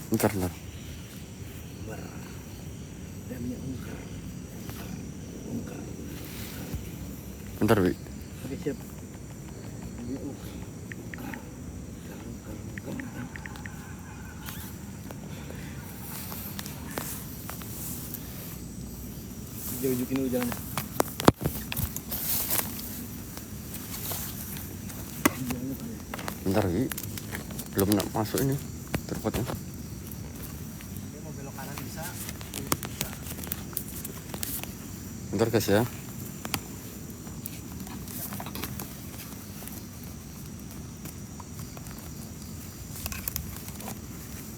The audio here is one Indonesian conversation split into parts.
Bentar, bentar. Bentar, Wi. Oke, siap. Unjukin dulu jalan. Bentar, Wi. Belum masuk ini tripodnya. Dia mau belok kanan bisa. Bentar guys ya.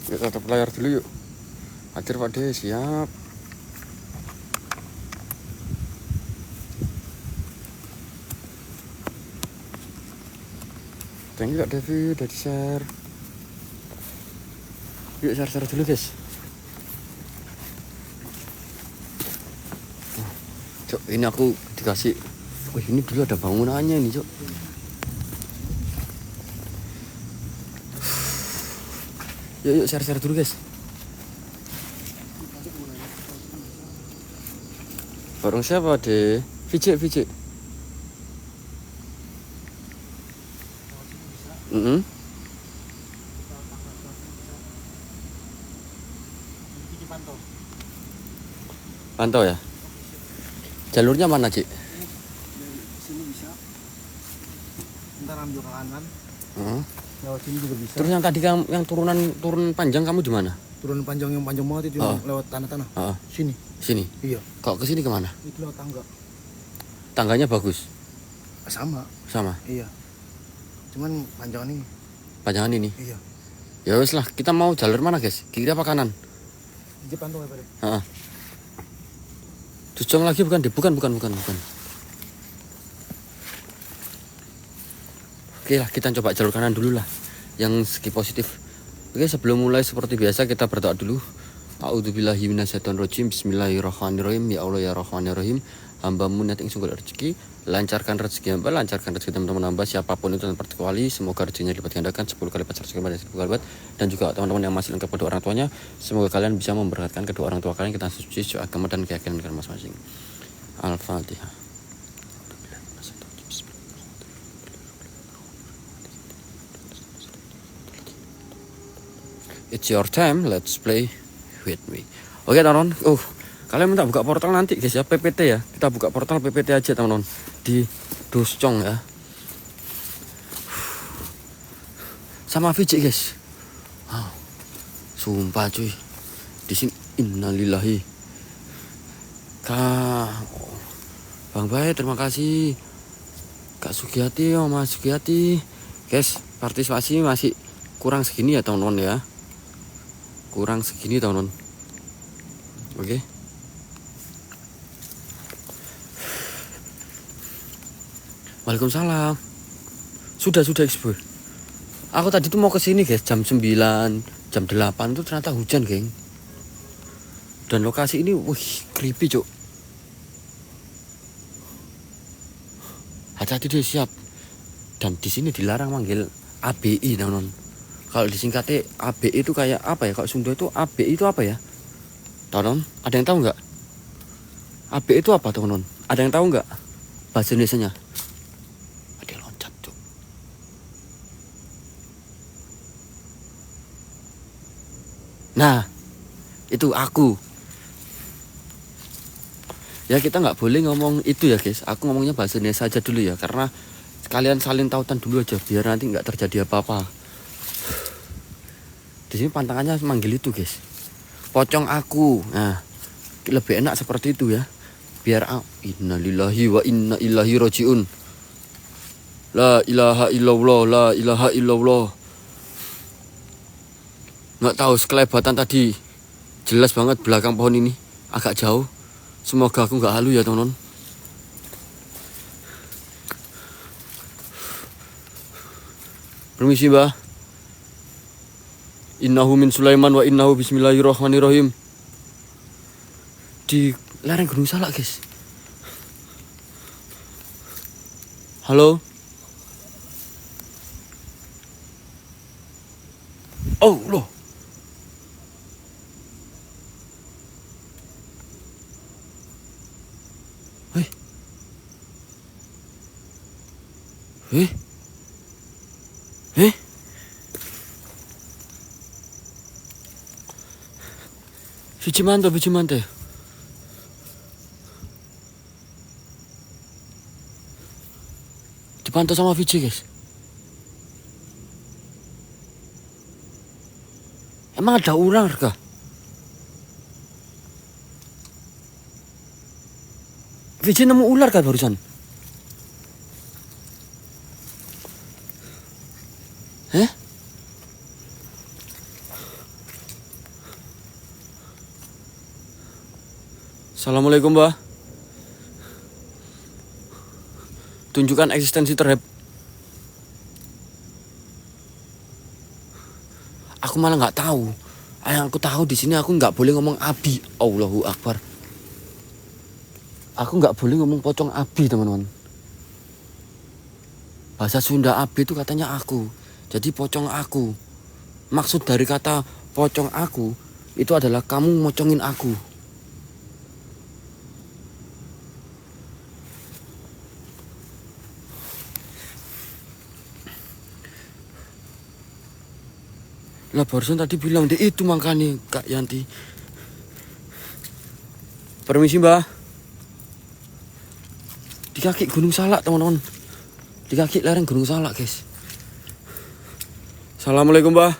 Yuk tatap layar dulu yuk. Hadir Pak De, siap. Thank you Kak Devi, udah di-share. Yuk share-share dulu guys. Cok, ini aku dikasih. Wih, ini dulu ada bangunannya nih, Cok. Yuk share-share dulu guys. Bareng siapa deh? VJ. Pantau ya. Jalurnya mana, Cik? Sini bisa. Ntar ambil ke kanan. Lewat sini juga bisa. Terus yang tadi yang turun panjang kamu di mana? Turun panjang yang panjang banget itu lewat tanah-tanah. Sini. Sini. Iya. Kok ke sini kemana? Itu lewat tangga. Tangganya bagus. Sama. Iya. Cuman panjangan ini. Panjangan ini. Iya. Ya wes lah, kita mau jalur mana guys? Kiri apa kanan? Dia pantau ya, Pak. Heeh. Dujong lagi bukan. Oke lah, kita coba jalur kanan dulu lah, yang segi positif. Oke, sebelum mulai seperti biasa kita berdoa dulu. A'udzubillahi minasyaitonirrajim. Bismillahirrahmanirrahim. Ya Allah ya Rahmanirrahim. Hamba-Mu niat ing sungguh rezeki, lancarkan rezeki hamba, lancarkan rezeki teman-teman hamba, siapapun itu tanpa terkecuali. Semoga rezekinya dilipat gandakan 10 kali lipat, 100 kali lipat, 1000 kali lipat. Dan juga teman-teman yang masih lengkap kedua orang tuanya, semoga kalian bisa memberkatkan kedua orang tua kalian, kita suci agama dan keyakinan kalian masing-masing. Al-Fatihah. It's your time, let's play with me. Oke teman-teman, kalian minta buka portal nanti guys ya, PPT ya. Kita buka portal PPT aja teman-teman di Duscong ya. Sama VJ guys. Sumpah cuy. Di sini innalillahi. Bang Bay, terima kasih. Kak Sugiyati, Mas Sugiyati. Guys, partisipasi masih kurang segini ya teman-teman ya. Kurang segini teman-teman. Oke. Waalaikumsalam. Sudah Expo. Aku tadi tuh mau ke sini guys, jam 9, jam 8 tuh ternyata hujan, geng. Dan lokasi ini creepy, Cuk. Hati-hati deh, siap. Dan di sini dilarang manggil ABI, teman-teman. Kalau disingkatnya ABI itu kayak apa ya? Kalau Sunda itu ABI itu apa ya? Teman-teman, ada yang tahu nggak? ABI itu apa, teman-teman? Ada yang tahu nggak bahasa Indonesianya? Ada yang loncat, Cuk. Nah, itu aku. Ya kita nggak boleh ngomong itu ya guys. Aku ngomongnya bahasa Indonesia aja dulu ya, karena kalian saling tautan dulu aja biar nanti nggak terjadi apa-apa. Di sini pantangannya manggil itu guys. Pocong aku. Nah, lebih enak seperti itu ya. Biar innalillahi wa inna ilaihi rajiun. La ilaha illallah, la ilaha illallah. Nggak tahu sekelebatan tadi. Jelas banget belakang pohon ini agak jauh. Semoga aku nggak halu ya teman-teman. Permisi Mbah. Innahu min Sulaiman wa innahu bismillahirrahmanirrahim. Di lereng Gunung Salak guys. Halo. Oh loh. Biji mante. Dipantau sama Viji, guys. Emang ada ular kah? Viji nemu ular kah barusan? Assalamualaikum, Mbah. Tunjukkan eksistensi terhadap. Aku malah nggak tahu. Yang aku tahu di sini aku nggak boleh ngomong abi. Allahu Akbar. Aku nggak boleh ngomong pocong abi, teman-teman. Bahasa Sunda abi itu katanya aku. Jadi pocong aku. Maksud dari kata pocong aku itu adalah kamu mocongin aku. Lah barusan tadi bilang dia itu makanya Kak Yanti. Permisi, Mbah. Di kaki Gunung Salak, teman-teman. Di kaki lereng Gunung Salak, guys. Assalamualaikum, Mbah.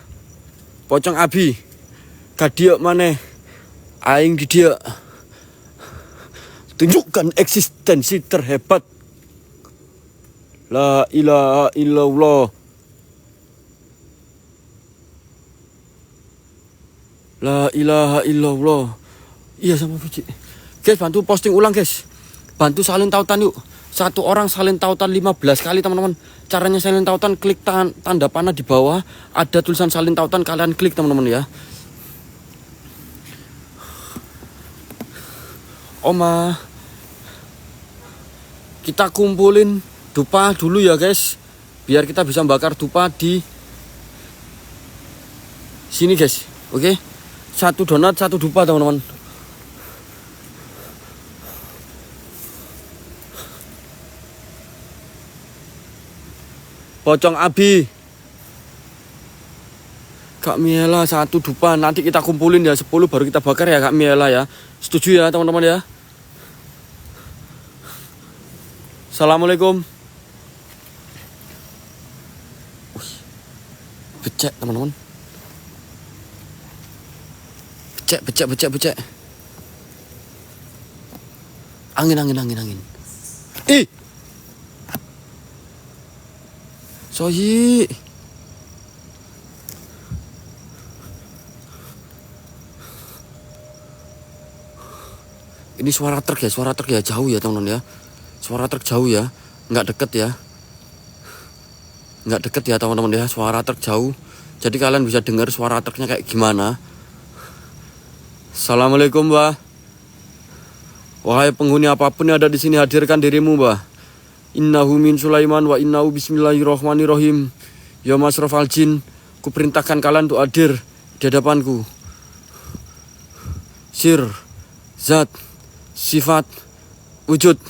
Pocong abi. Kadiok maneh. Aing di dia. Tunjukkan eksistensi terhebat. La ilaha illallah. La ilaha illallah. Iya sama Viji. Guys, bantu posting ulang, guys. Bantu salin tautan yuk. Satu orang salin tautan 15 kali, teman-teman. Caranya salin tautan, klik tanda panah di bawah. Ada tulisan salin tautan, kalian klik, teman-teman ya. Oma, kita kumpulin dupa dulu ya, guys. Biar kita bisa bakar dupa di sini, guys. Oke? Satu donat, satu dupa, teman-teman. Pocong abi. Kak Miela satu dupa. Nanti kita kumpulin ya 10 baru kita bakar ya Kak Miela ya. Setuju ya teman-teman ya. Assalamualaikum. Becek teman-teman. Becek. Angin. Ih. Soyi. Ini suara truk ya jauh ya teman-teman ya. Suara truk jauh ya, nggak deket ya teman-teman ya. Suara truk jauh. Jadi kalian bisa dengar suara truknya kayak gimana. Assalamualaikum, Mbah. Wahai penghuni apapun yang ada di sini, hadirkan dirimu, Mbah. Innahu min Sulaiman wa innahu bismillahirrahmanirrahim. Ya masrafal jin, kuperintahkan kalian untuk hadir di hadapanku. Sir, zat, sifat, wujud.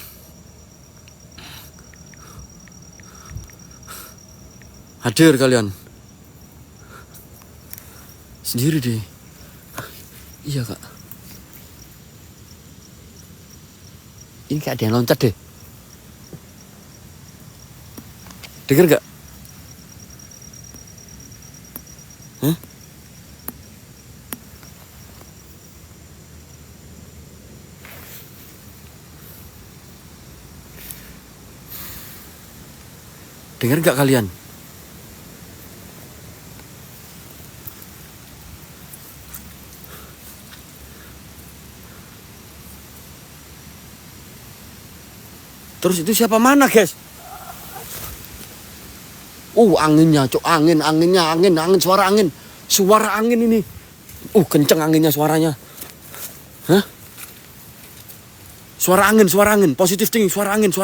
Hadir kalian. Sendiri deh. Iya Kak. Ini kayak ada yang loncat deh. Dengar gak? Hah? Dengar gak kalian? Terus itu siapa mana, guys? Anginnya, cok, angin, suara angin ini. Kenceng anginnya suaranya. Hah? Suara angin, positif tinggi, suara angin ya.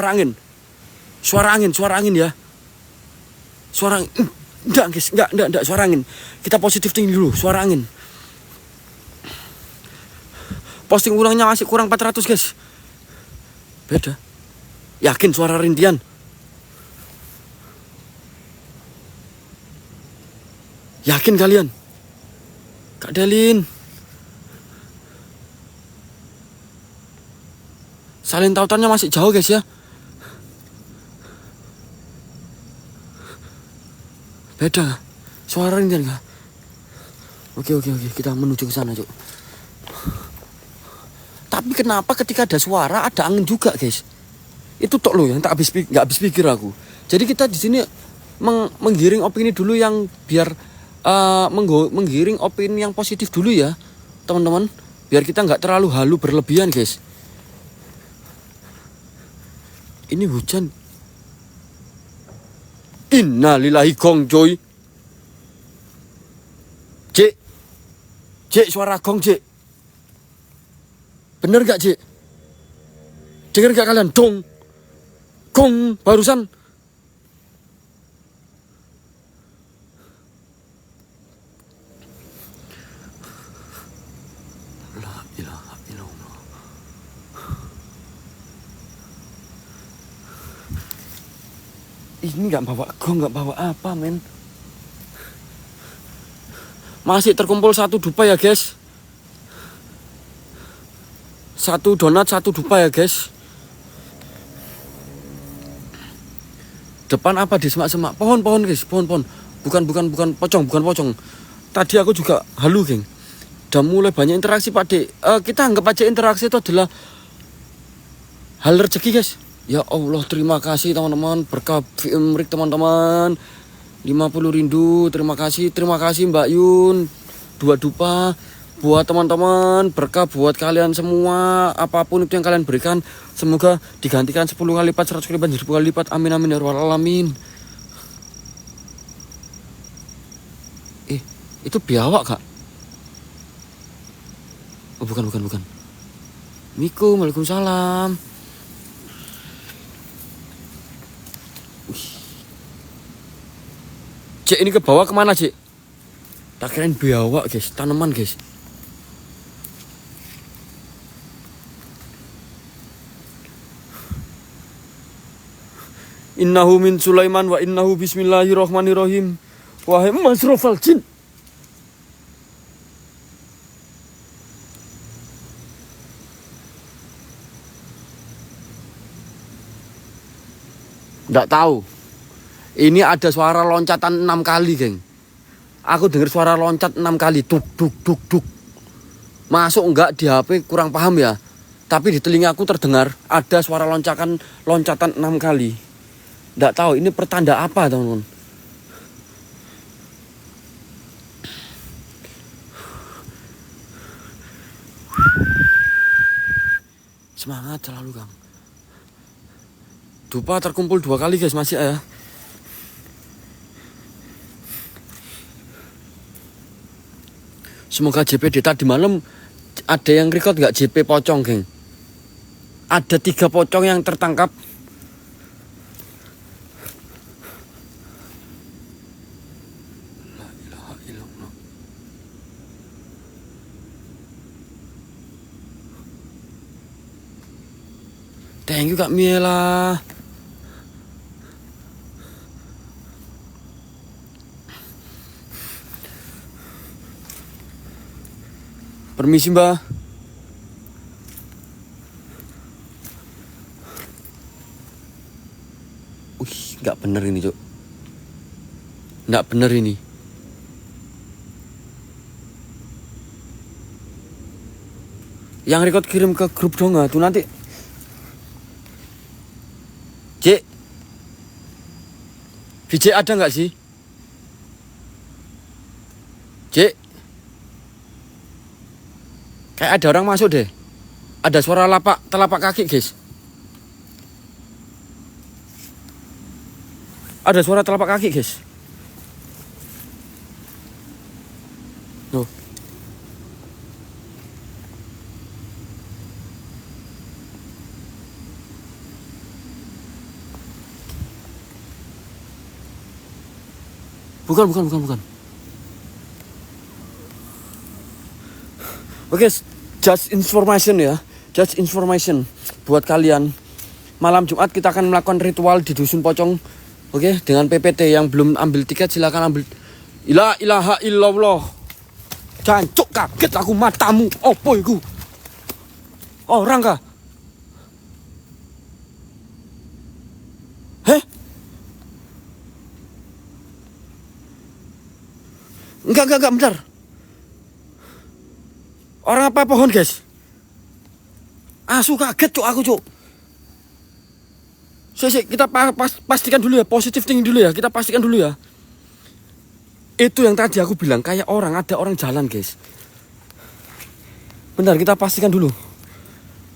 Enggak, guys, enggak, suara angin. Kita positif tinggi dulu, suara angin. Posting ulangnya masih kurang 400, guys. Beda. Yakin suara rintian. Yakin kalian? Kak Delin. Salin tautannya masih jauh guys ya. Beda suara ini enggak? Oke, kita menuju ke sana, Cuk. Tapi kenapa ketika ada suara ada angin juga, guys? Itu tok loh yang nggak habis pikir aku. Jadi kita di sini menggiring opini dulu yang biar menggiring opini yang positif dulu ya, teman-teman. Biar kita nggak terlalu halu berlebihan, guys. Ini hujan. Innalillahi gong coy. Cek suara gong cek. Bener gak cek? Dengar gak kalian? Dong. Gong barusan. La ilaha illallah. Ini gak bawa gong, gak bawa apa men. Masih terkumpul satu dupa ya guys. Satu donat, satu dupa ya guys. Depan apa di semak-semak? Pohon-pohon guys, pohon-pohon. Bukan pocong. Tadi aku juga halu geng. Udah mulai banyak interaksi Pak Dek. Kita anggap aja interaksi itu adalah hal rezeki guys. Ya Allah, terima kasih teman-teman. Berkah Vimrik teman-teman. 50 rindu, terima kasih Mbak Yun. 2 dupa buat teman-teman, berkah buat kalian semua. Apapun itu yang kalian berikan, semoga digantikan 10 kali lipat, 100 kali lipat, 1000 kali lipat. Amin amin ya rabbal alamin. Itu biawak kak? Oh bukan. Waalaikumsalam. Cek, ini ke bawah kemana cek? Tak kirain biawak guys, tanaman guys. Innahu min Sulaiman wa innahu bismillahirrahmanirrahim. Wahai masrofal jin. Nggak tahu. Ini ada suara loncatan 6 kali, geng. Aku dengar suara loncat 6 kali. Duk. Masuk enggak di HP kurang paham ya. Tapi di telingaku terdengar ada suara loncatan 6 kali. Nggak tahu ini pertanda apa, teman-teman. Semangat selalu, Kang. Dupa terkumpul 2 kali, guys, masih ya. Semoga JP tadi malam ada yang record nggak JP pocong, geng? Ada 3 pocong yang tertangkap. La ilaha illallah. Thank you Kak Miela. Permisi Mbak. Nggak bener ini Cuk. Nggak bener ini. Yang record kirim ke grup dong tuh nanti. Cek, VJ ada nggak sih? Cek, kayak ada orang masuk deh. Ada suara telapak kaki guys. Ada suara telapak kaki guys. Tuh. Bukan. Oke, just information ya. Just information buat kalian. Malam Jumat kita akan melakukan ritual di Dusun Pocong. Oke, dengan PPT yang belum ambil tiket silakan ambil La ilaha illallah. Jancuk kaget aku matamu. Opo iku? Orang kah? Heh? Enggak, bentar. Orang apa pohon, guys? Asu kaget, Cuk, aku, Cuk. Kita pastikan dulu ya, positif thinking dulu ya. Kita pastikan dulu ya. Itu yang tadi aku bilang, kayak orang, ada orang jalan, guys. Bentar, kita pastikan dulu.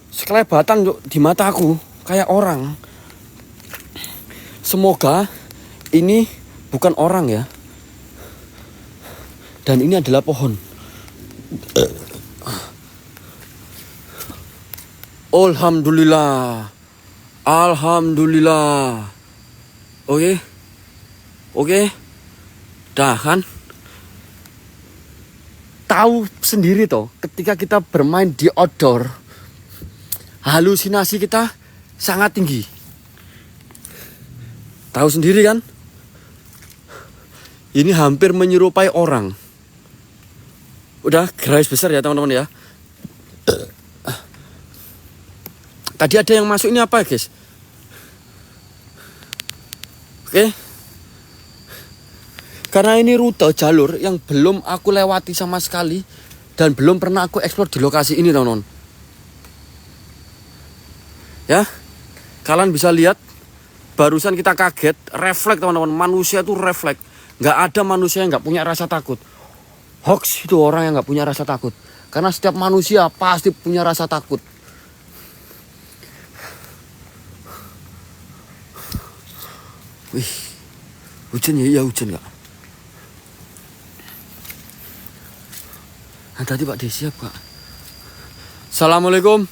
Sekelebatan, Cuk, di mata aku, kayak orang. Semoga ini bukan orang ya. Dan ini adalah pohon. Alhamdulillah. Oke. Dah kan. Tahu sendiri toh, ketika kita bermain di outdoor, halusinasi kita sangat tinggi. Tahu sendiri kan? Ini hampir menyerupai orang. Udah garis besar ya teman-teman ya. Tadi ada yang masuk ini apa guys? Oke. Karena ini rute jalur yang belum aku lewati sama sekali dan belum pernah aku eksplor di lokasi ini teman-teman. Ya. Kalian bisa lihat barusan kita kaget, refleks teman-teman. Manusia itu refleks. Gak ada manusia yang gak punya rasa takut. Hoax itu orang yang gak punya rasa takut. Karena setiap manusia pasti punya rasa takut. Wih, hujan ya? Iya hujan gak? Nah, tadi Pak Desi siap Pak. Assalamualaikum.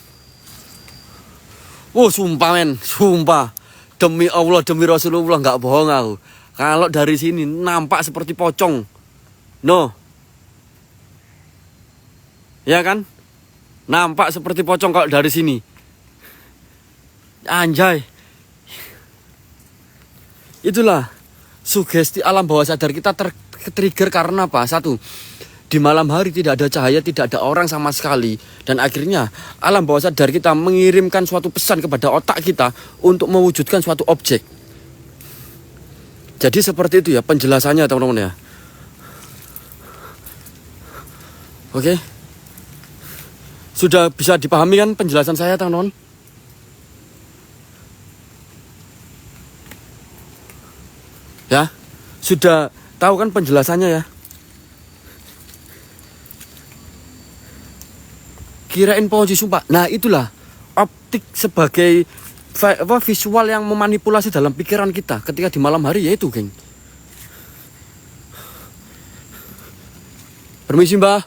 Sumpah. Demi Allah, demi Rasulullah gak bohong aku. Kalau dari sini nampak seperti pocong. No. Ya kan? Nampak seperti pocong kalau dari sini. Anjay. Itulah sugesti alam bawah sadar kita tertrigger karena apa? Satu, di malam hari tidak ada cahaya, tidak ada orang sama sekali. Dan akhirnya alam bawah sadar kita mengirimkan suatu pesan kepada otak kita untuk mewujudkan suatu objek. Jadi seperti itu ya penjelasannya teman-teman ya. Oke. Sudah bisa dipahami kan penjelasan saya teman-teman? Ya, sudah tahu kan penjelasannya ya. Kirain pohon sumpah. Nah itulah optik sebagai visual yang memanipulasi dalam pikiran kita ketika di malam hari, yaitu geng. Permisi mbah.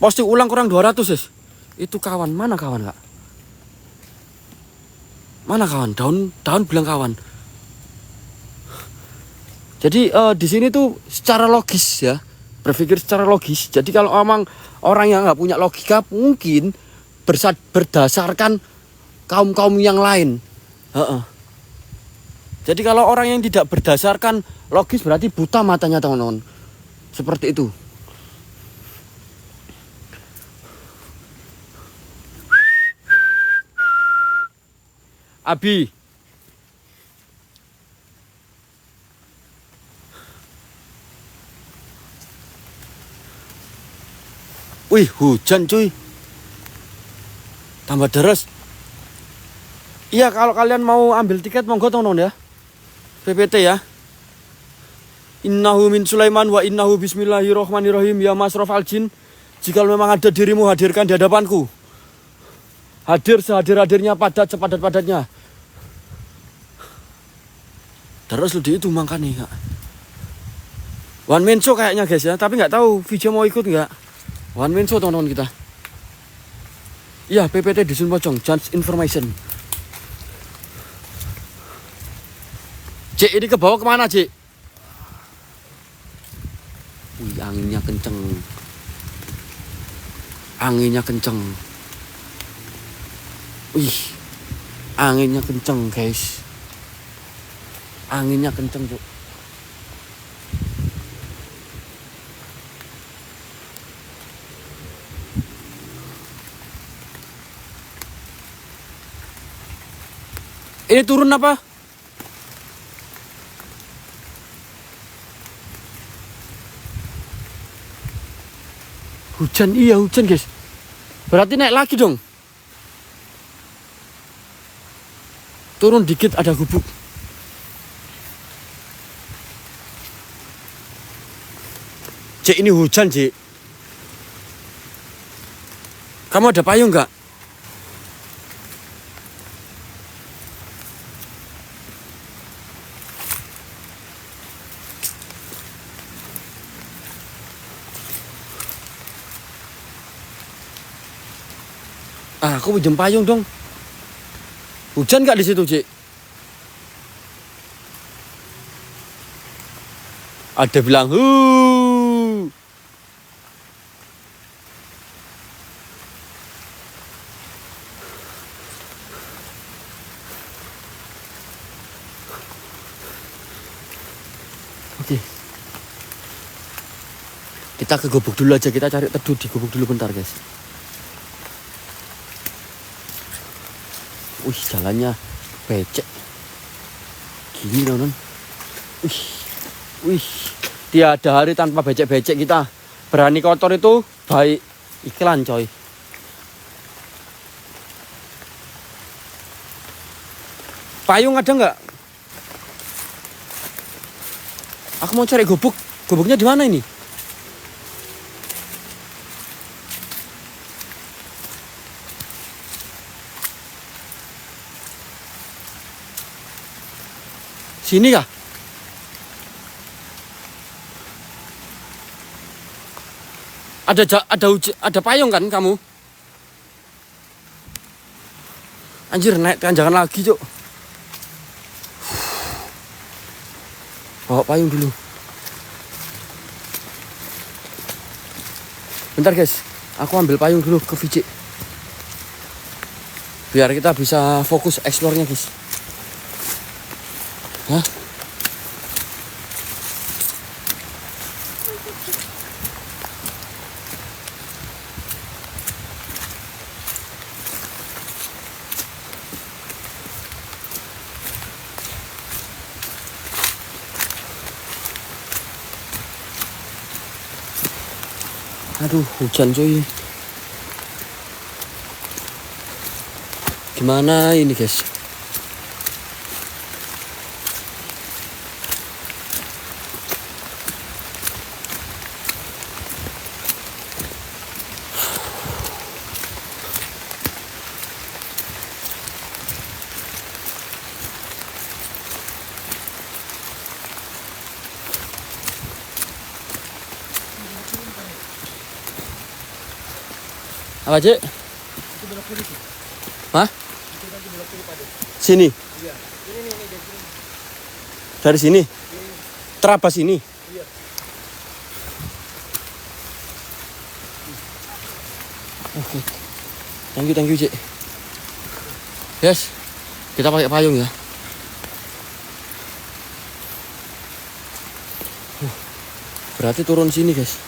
Posting ulang kurang 200 guys. Itu kawan, mana kawan kak? Mana kawan? Daun bilang kawan. Jadi di sini tuh secara logis ya, berpikir secara logis. Jadi kalau emang orang yang nggak punya logika mungkin berdasarkan kaum yang lain. Jadi kalau orang yang tidak berdasarkan logis berarti buta matanya teman-teman. Seperti itu. Abi. Wih, hujan cuy. Tambah deras. Iya, kalau kalian mau ambil tiket monggo teman-teman ya. PPT ya. Innahu min Sulaiman wa innahu bismillahirrahmanirrahim ya masrafal jin. Jika memang ada dirimu, hadirkan di hadapanku. Hadir sehadir-hadirnya, padat sepadat-padatnya. Terus lu di itu makanya kak. One man show kayaknya guys ya. Tapi nggak tahu video mau ikut nggak. One man show teman-teman kita. Iya PPT Dusun Pocong, Just Information. Cik, ini ke bawah kemana Cik? Wih, anginnya kenceng. Wih, anginnya kenceng guys. Anginnya kenceng, Cuk. Ini turun apa? Hujan, iya hujan guys. Berarti naik lagi dong. Turun dikit ada gubuk. Cik, ini hujan, Cik. Kamu ada payung nggak? Aku pinjam payung dong. Hujan nggak di situ, Cik? Ada bilang, Oke. Kita ke gubuk dulu aja, kita cari teduh di gubuk dulu bentar, guys. Wih, jalannya becek. Gini, non. Wih, tiada hari tanpa becek-becek kita. Berani kotor itu baik. Iklan, coy. Payung ada nggak? Aku mau cari gubuk. Gubuknya di mana ini? Sini kah? Ada payung kan kamu? Anjir, naik tanjakan lagi, Cuk. Bawa payung dulu. Bentar, guys. Aku ambil payung dulu ke Vijay. Biar kita bisa fokus explore-nya, guys. Hah? Aduh, hujan cuy. Gimana ini, guys? Apa, Cik? Hah? Sini? Iya. Ini dari sini. Dari sini? Terabas ini? Iya. Oke. Thank you, Cik. Yes. Kita pakai payung ya. Berarti turun sini, guys.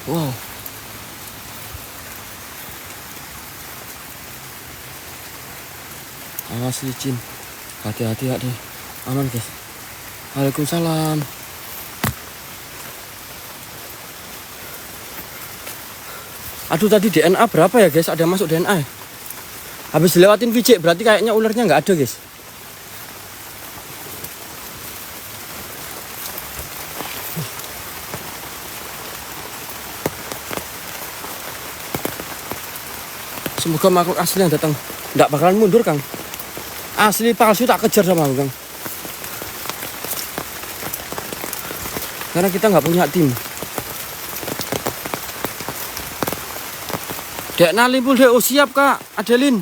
Wow. Awas licin. Hati-hati ya deh. Aman, guys. Waalaikumsalam. Aduh, tadi DNA berapa ya, guys? Ada masuk DNA ya? Habis dilewatin Vijay, berarti kayaknya ularnya nggak ada, guys. Semoga makhluk asli yang datang nggak bakalan mundur, Kang. Asli palsu tak kejar sama aku, Kang. Karena kita nggak punya tim. Dek Nalimpul dek, oh siap Kak, Adelin.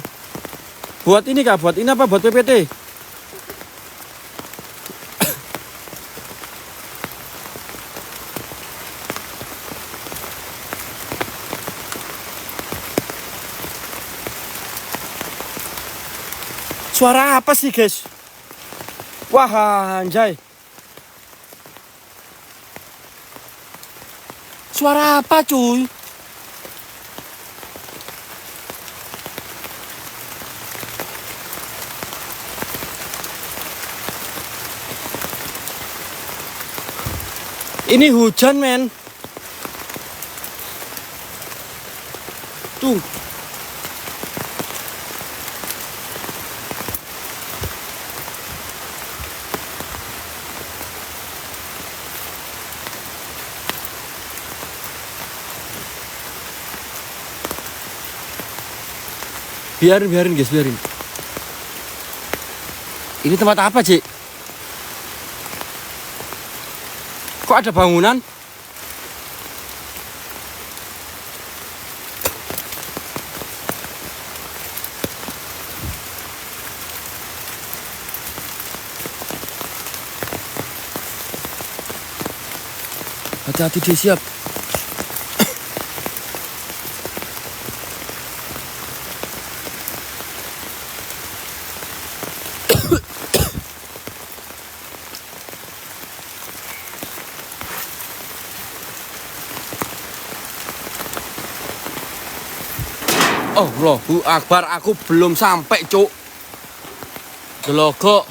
Buat ini Kak, buat ini apa? Buat PPT. Suara apa sih guys? Wah anjay. Suara apa cuy? Ini hujan men. Tuh. Biarin guys, biarin. Ini tempat apa, Cik? Kok ada bangunan? Hati-hati dia, siap. Oh, Allahu Akbar, aku belum sampai, Cuk. Delogok.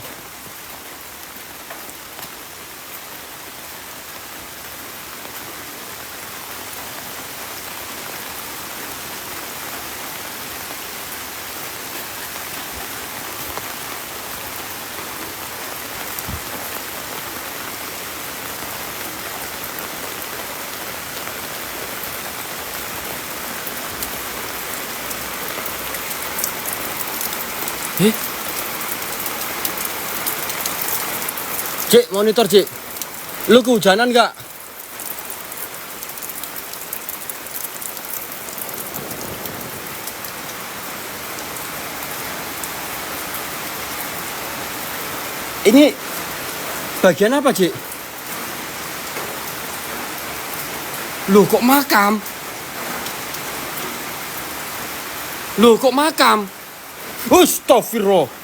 Cik, monitor Cik. Lu kehujanan gak? Ini bagian apa Cik? Loh kok makam? Loh kok makam? Astagfirullah.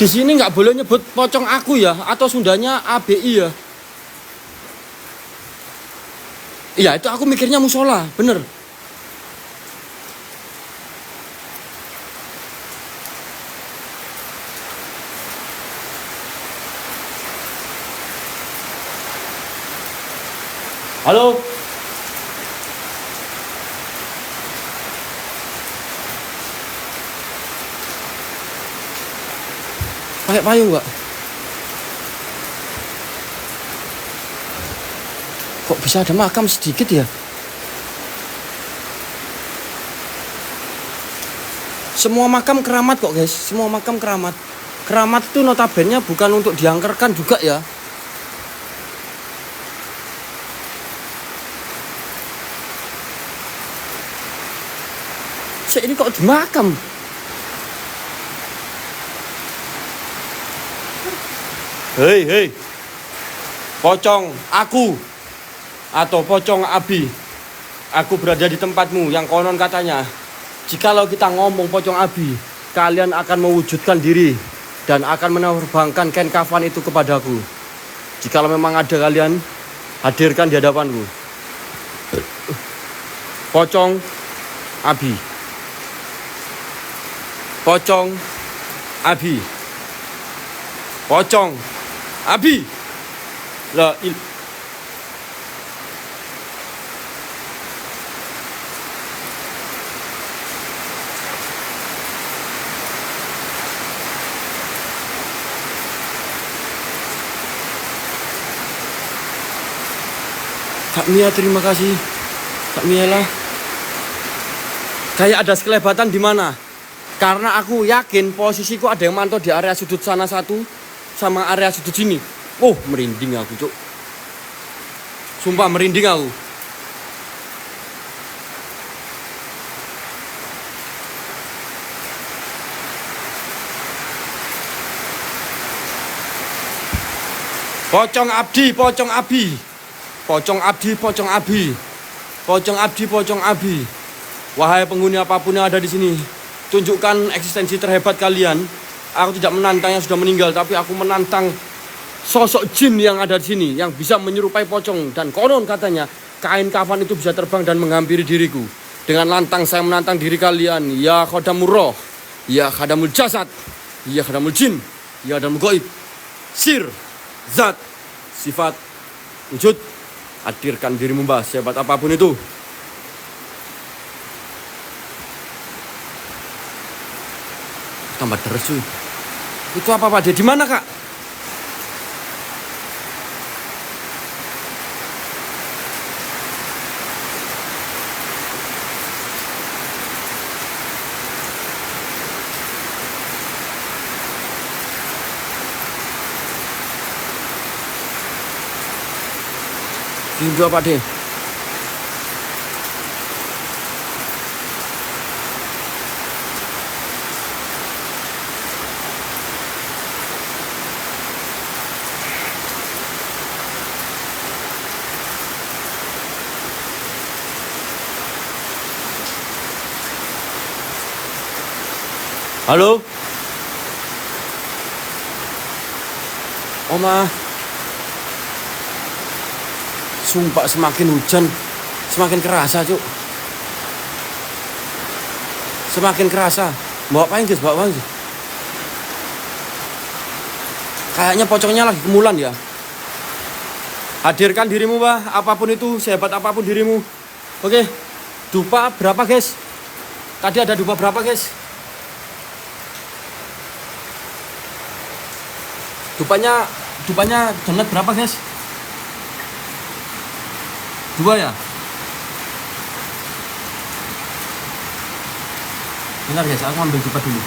Di sini nggak boleh nyebut pocong aku ya, atau Sundanya ABI ya. Iya itu aku mikirnya musola, bener. Halo. Pakai payung nggak? Kok bisa ada makam sedikit ya? Semua makam keramat kok guys, semua makam keramat. Keramat itu notabene bukan untuk diangkerkan juga ya. Ini kok di makam? Hei, pocong aku atau pocong Abi, aku berada di tempatmu yang konon katanya. Jikalau kita ngomong pocong Abi, kalian akan mewujudkan diri dan akan menerbangkan kain kafan itu kepadaku. Jikalau memang ada kalian, hadirkan di hadapanku. Pocong Abi, pocong Abi, pocong Abi. La il Kak Mia, terima kasih. Kak Miela. Kayak ada sekelebatan di mana? Karena aku yakin posisiku ada yang mantau di area sudut sana satu sama area sudut sini. Oh, merinding aku, Cuk. Sumpah merinding aku. Pocong abdi, pocong abi. Pocong abdi, pocong abi. Pocong abdi, pocong abi. Wahai penghuni apapun yang ada di sini, tunjukkan eksistensi terhebat kalian. Aku tidak menantang yang sudah meninggal, tapi aku menantang sosok jin yang ada di sini, yang bisa menyerupai pocong. Dan konon katanya, kain kafan itu bisa terbang dan menghampiri diriku. Dengan lantang saya menantang diri kalian. Ya khadamul roh, ya khadamul jasad, ya khadamul jin, ya khadamul goib. Sir, zat, sifat, wujud. Hadirkan dirimu mbah, sehebat apapun itu. Tambah deres cuy. Itu apa Pak? Dia di mana Kak? Itu apa deh? Halo? Oma. Sumpah semakin hujan semakin kerasa cuk. Semakin kerasa. Bawa apain guys? Bawa apa? Kayaknya pocongnya lagi kemulan ya. Hadirkan dirimu Mbah, apapun itu, sehebat apapun dirimu. Oke. Dupa berapa guys? Tadi ada dupa berapa guys? Dupanya donat berapa guys? 2 ya? Bentar guys, aku ambil dupa dulu.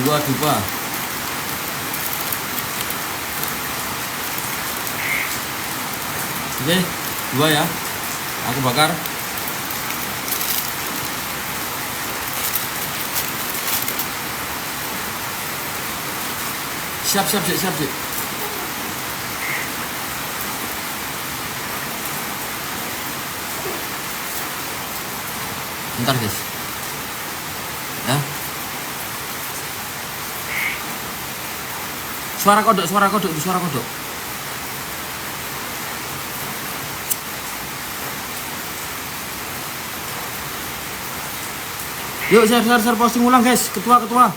Dua dupa. Oke, 2 ya. Aku bakar. Siap. Bentar guys. Ya. Suara kodok. Yuk share posting ulang guys, ketua.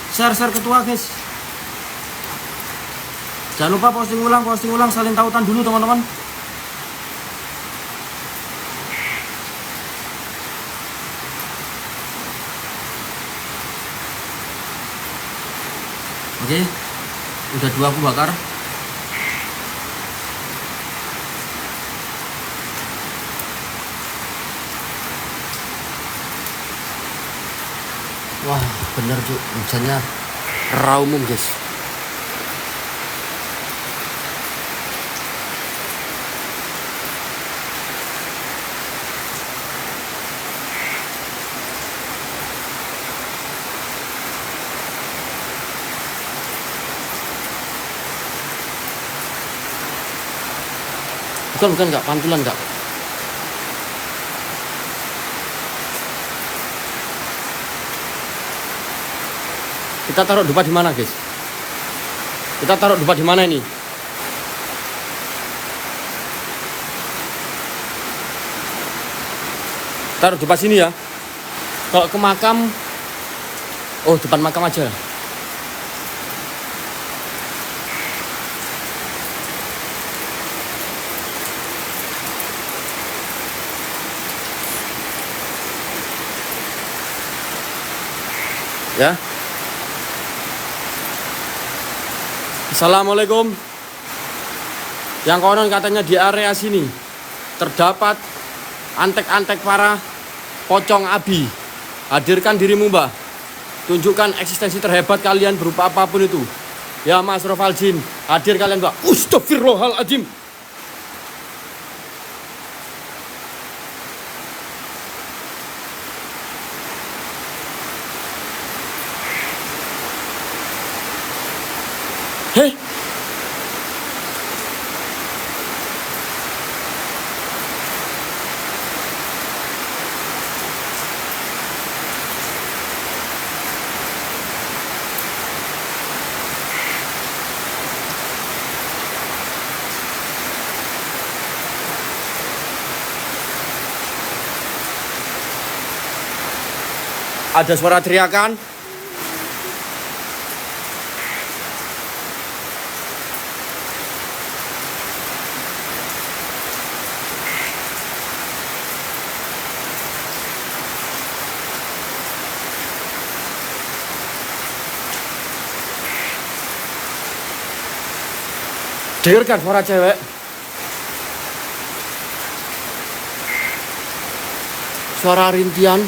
Share ketua guys. Jangan lupa posting ulang, saling tautan dulu teman-teman. Oke, udah 2 aku bakar. Wah, bener tuh hujannya raumum guys. Bukan enggak, pantulan enggak. Kita taruh dupa di mana, guys? Kita taruh dupa di mana ini? Taruh dupa sini ya. Kalau ke makam, oh depan makam aja. Ya. Assalamualaikum. Yang konon katanya di area sini terdapat antek-antek para pocong abi. Hadirkan dirimu, Mbah. Tunjukkan eksistensi terhebat kalian berupa apapun itu. Ya Mas Rofal Jin, hadir kalian, Mbah. Astagfirullahaladzim. Hei. Ada suara teriakan. Dengarkan suara cewek. Suara rintian.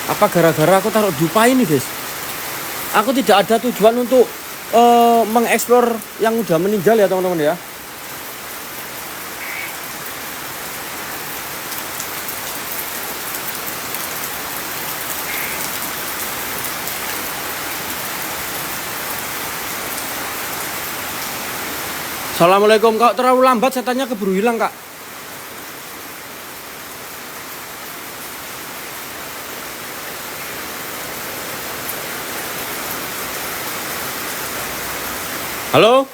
Apa gara-gara aku taruh dupa ini, guys? Aku tidak ada tujuan untuk mengeksplor yang udah meninggal ya, teman-teman ya. Assalamualaikum. Kak, terlalu lambat setannya keburu hilang, Kak. Halo?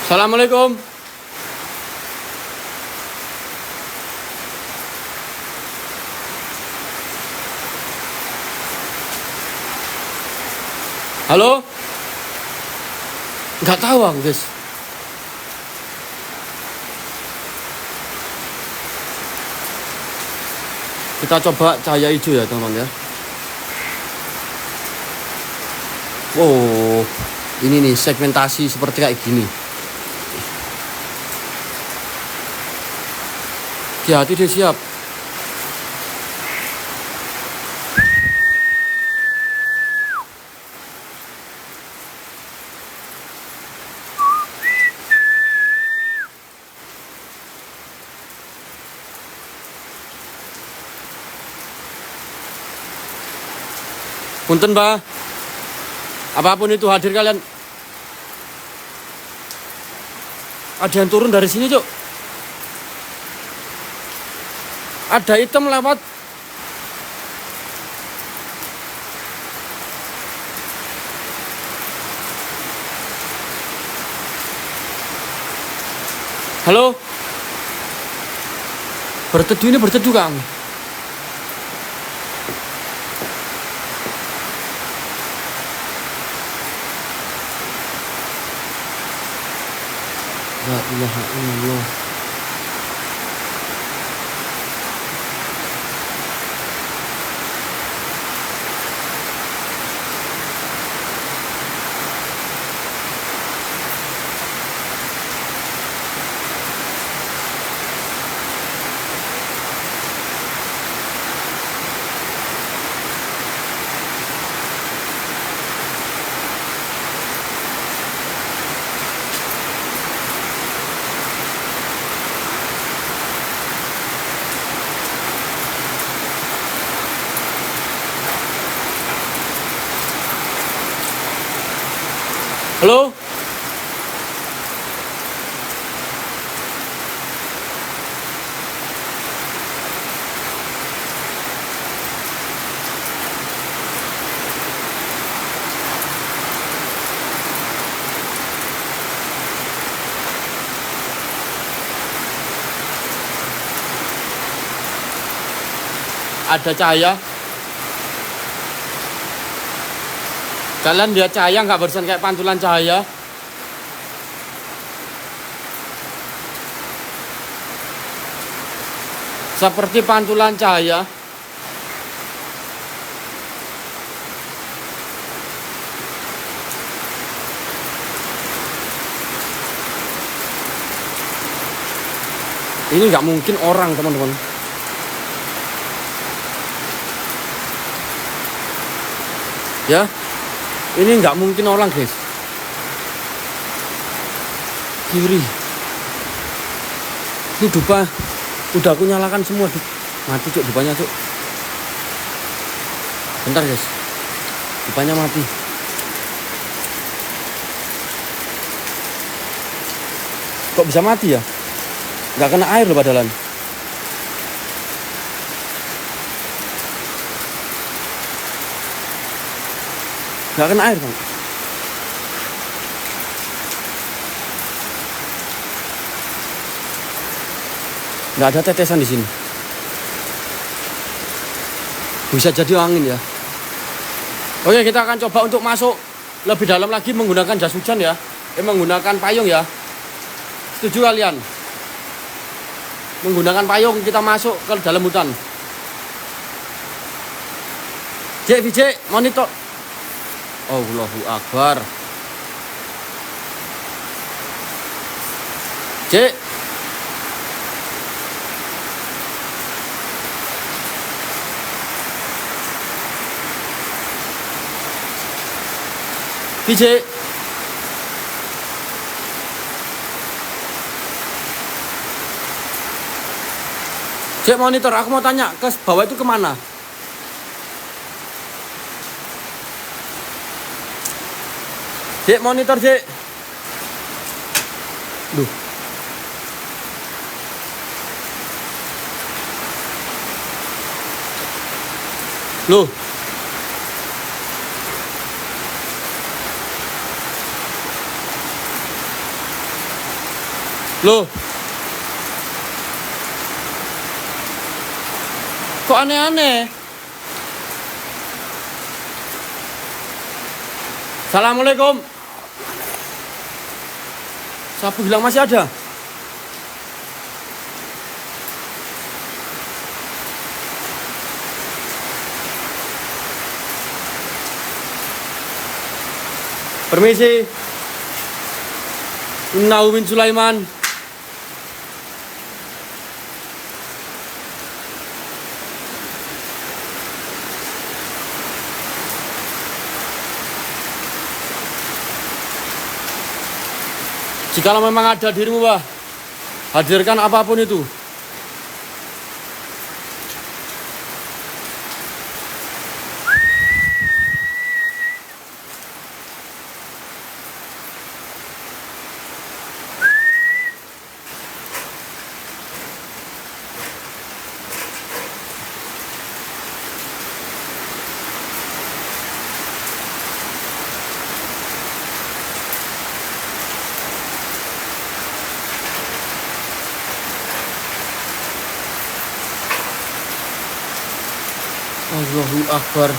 Assalamualaikum. Halo? Nggak tahu aku, guys. Kita coba cahaya hijau ya, teman-teman ya. Wow, ini nih segmentasi seperti kayak gini. Hati-hati deh, siap. Punten, Mbak. Apapun itu hadir kalian. Ada yang turun dari sini, Cuk. Ada item lewat. Halo. Berteduh ini berteduh, Kang. La ilaha illallah. Halo? Ada cahaya. Kalian lihat cahaya nggak barusan kayak pantulan cahaya? Seperti pantulan cahaya. Ini nggak mungkin orang, teman-teman. Ya, ini nggak mungkin orang, guys. kiri. Ini dupa udah aku nyalakan semua. Mati cuk dupanya cuk. Bentar guys, dupanya mati. Kok bisa mati ya? Nggak kena air loh padalan. Nggak kena air bang. Nggak ada tetesan di sini. Bisa jadi angin ya. Oke, kita akan coba untuk masuk lebih dalam lagi menggunakan jas hujan ya. Menggunakan payung ya. Setuju kalian? Menggunakan payung kita masuk ke dalam hutan. Cek, VJ, monitor. Allahu Akbar. Cek. VJ. Cek monitor, aku mau tanya ke bawah itu kemana? Cek monitor, cek. Duh. Loh. Loh. Kok aneh-aneh? Assalamualaikum. Sapu hilang masih ada? Permisi. Innahu min Sulaiman. Jikalau memang ada dirimu, Wah, hadirkan apapun itu. Allahu Akbar.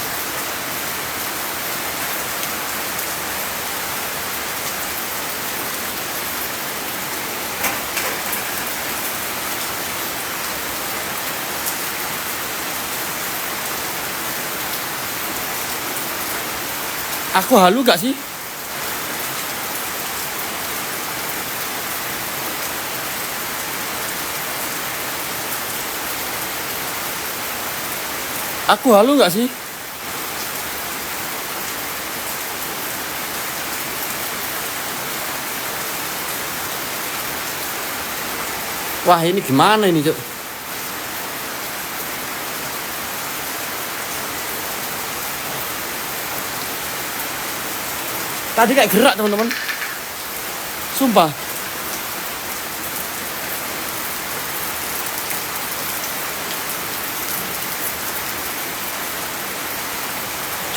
Aku halu gak sih? Aku halu gak sih? Wah, ini gimana ini, Cuk? Tadi kayak gerak, teman-teman. Sumpah.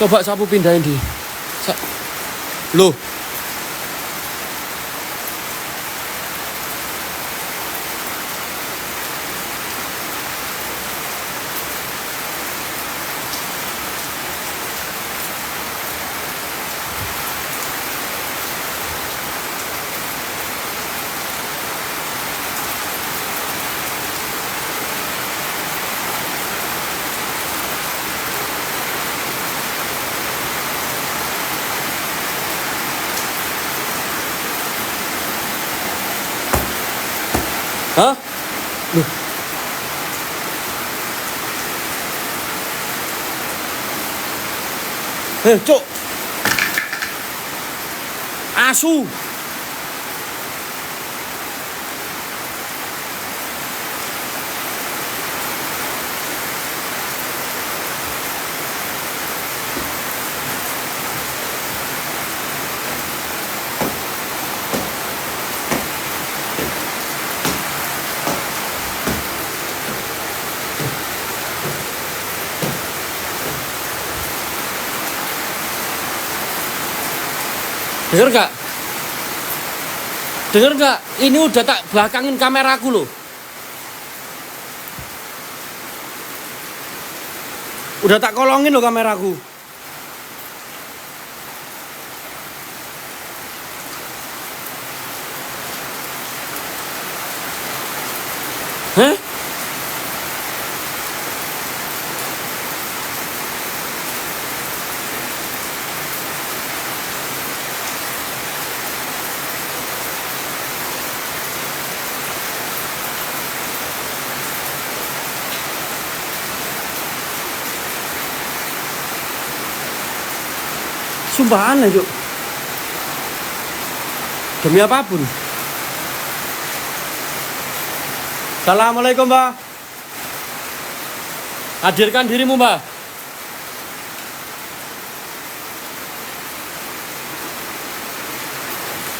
Coba sapu pindahin di. Loh. Hah? Loh. Cuk. Asu. Dengar nggak? Dengar nggak? Ini udah tak belakangin kameraku loh. Udah tak kolongin loh kameraku. Hah? Sumpah aneh, Cuk. Demi apapun. Assalamualaikum, Mbak. Hadirkan dirimu, Mbak.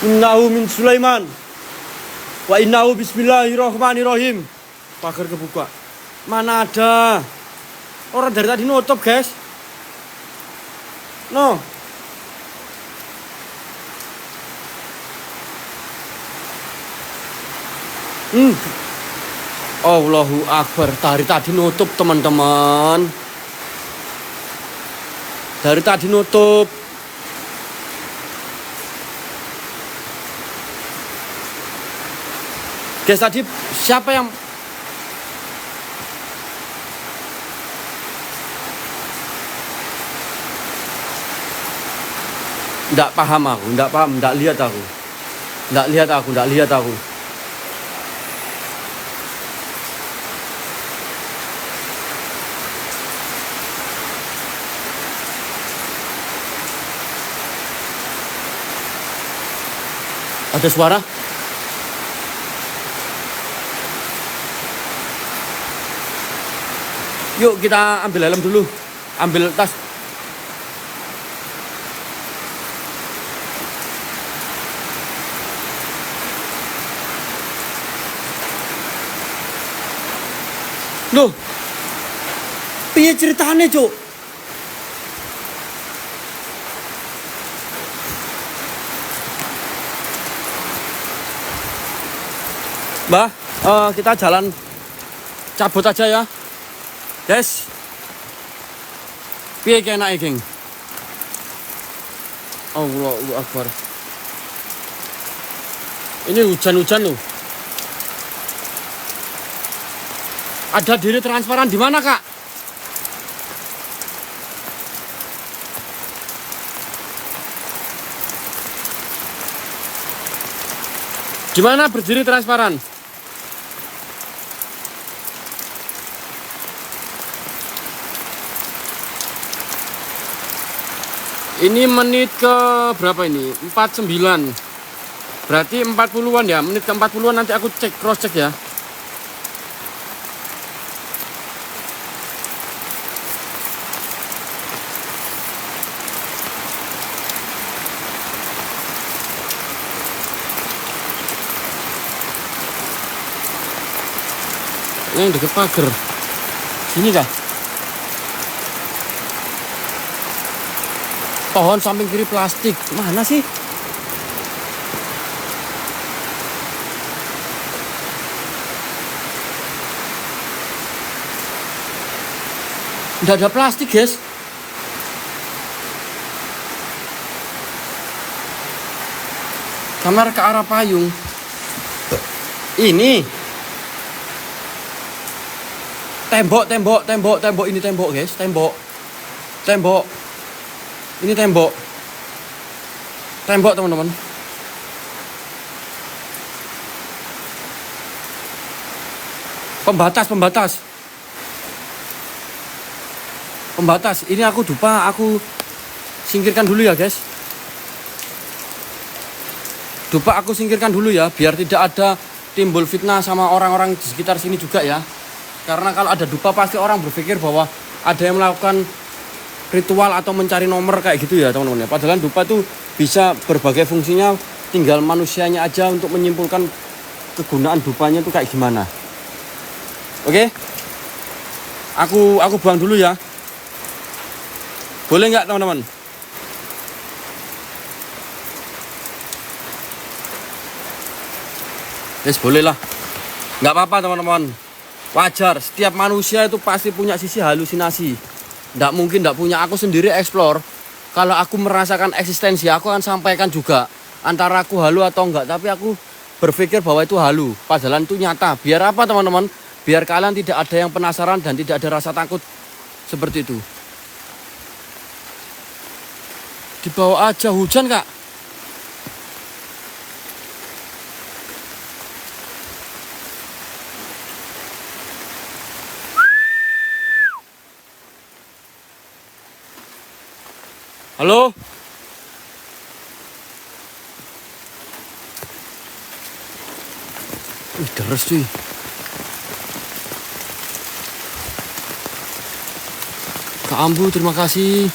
Innahu min Sulaiman. Wa innahu bismillahirrahmanirrahim. Pagar kebuka. Mana ada. Orang dari tadi nutup, guys. No. Allahu Akbar. Dari tadi nutup, teman-teman. Dari tadi nutup. Guys, tadi siapa yang nggak paham aku, nggak paham, nggak lihat aku. Nggak lihat aku. Ada suara? Yuk kita ambil helm dulu. Ambil tas. Loh. Piye ceritane, Cuk? Mbah, kita jalan cabut aja ya. Guys. Piye kenake, geng? Allahu Akbar. Ini hujan-hujan loh. Ada diri transparan di mana, Kak? Gimana berdiri transparan? Ini menit ke berapa ini? 49. Berarti 40-an ya. Menit ke 40-an nanti aku cek, cross check ya. Yang deket pagar. Sini kah? Pohon samping kiri plastik. Mana sih? Nggak ada plastik, guys. Kamera ke arah payung. Ini. Tembok. Ini tembok, guys. Tembok. Ini tembok. Tembok, teman-teman. Pembatas. Ini aku dupa, aku singkirkan dulu ya, guys. Dupa aku singkirkan dulu ya, biar tidak ada timbul fitnah sama orang-orang di sekitar sini juga ya. Karena kalau ada dupa pasti orang berpikir bahwa ada yang melakukan ritual atau mencari nomor kayak gitu ya, teman-teman ya. Padahal dupa itu bisa berbagai fungsinya, tinggal manusianya aja untuk menyimpulkan kegunaan dupanya itu kayak gimana. Oke? Aku buang dulu ya. Boleh nggak, teman-teman? Yes, boleh lah. Nggak apa-apa teman-teman. Wajar, setiap manusia itu pasti punya sisi halusinasi. Nggak mungkin nggak punya. Aku sendiri explore. Kalau aku merasakan eksistensi, aku akan sampaikan juga. Antara aku halu atau enggak. Tapi aku berpikir bahwa itu halu. Padahal itu nyata. Biar apa teman-teman? Biar kalian tidak ada yang penasaran dan tidak ada rasa takut. Seperti itu. Dibawa aja, hujan kak. Halo? Wih, deres cuy. Kak Ambu, terima kasih.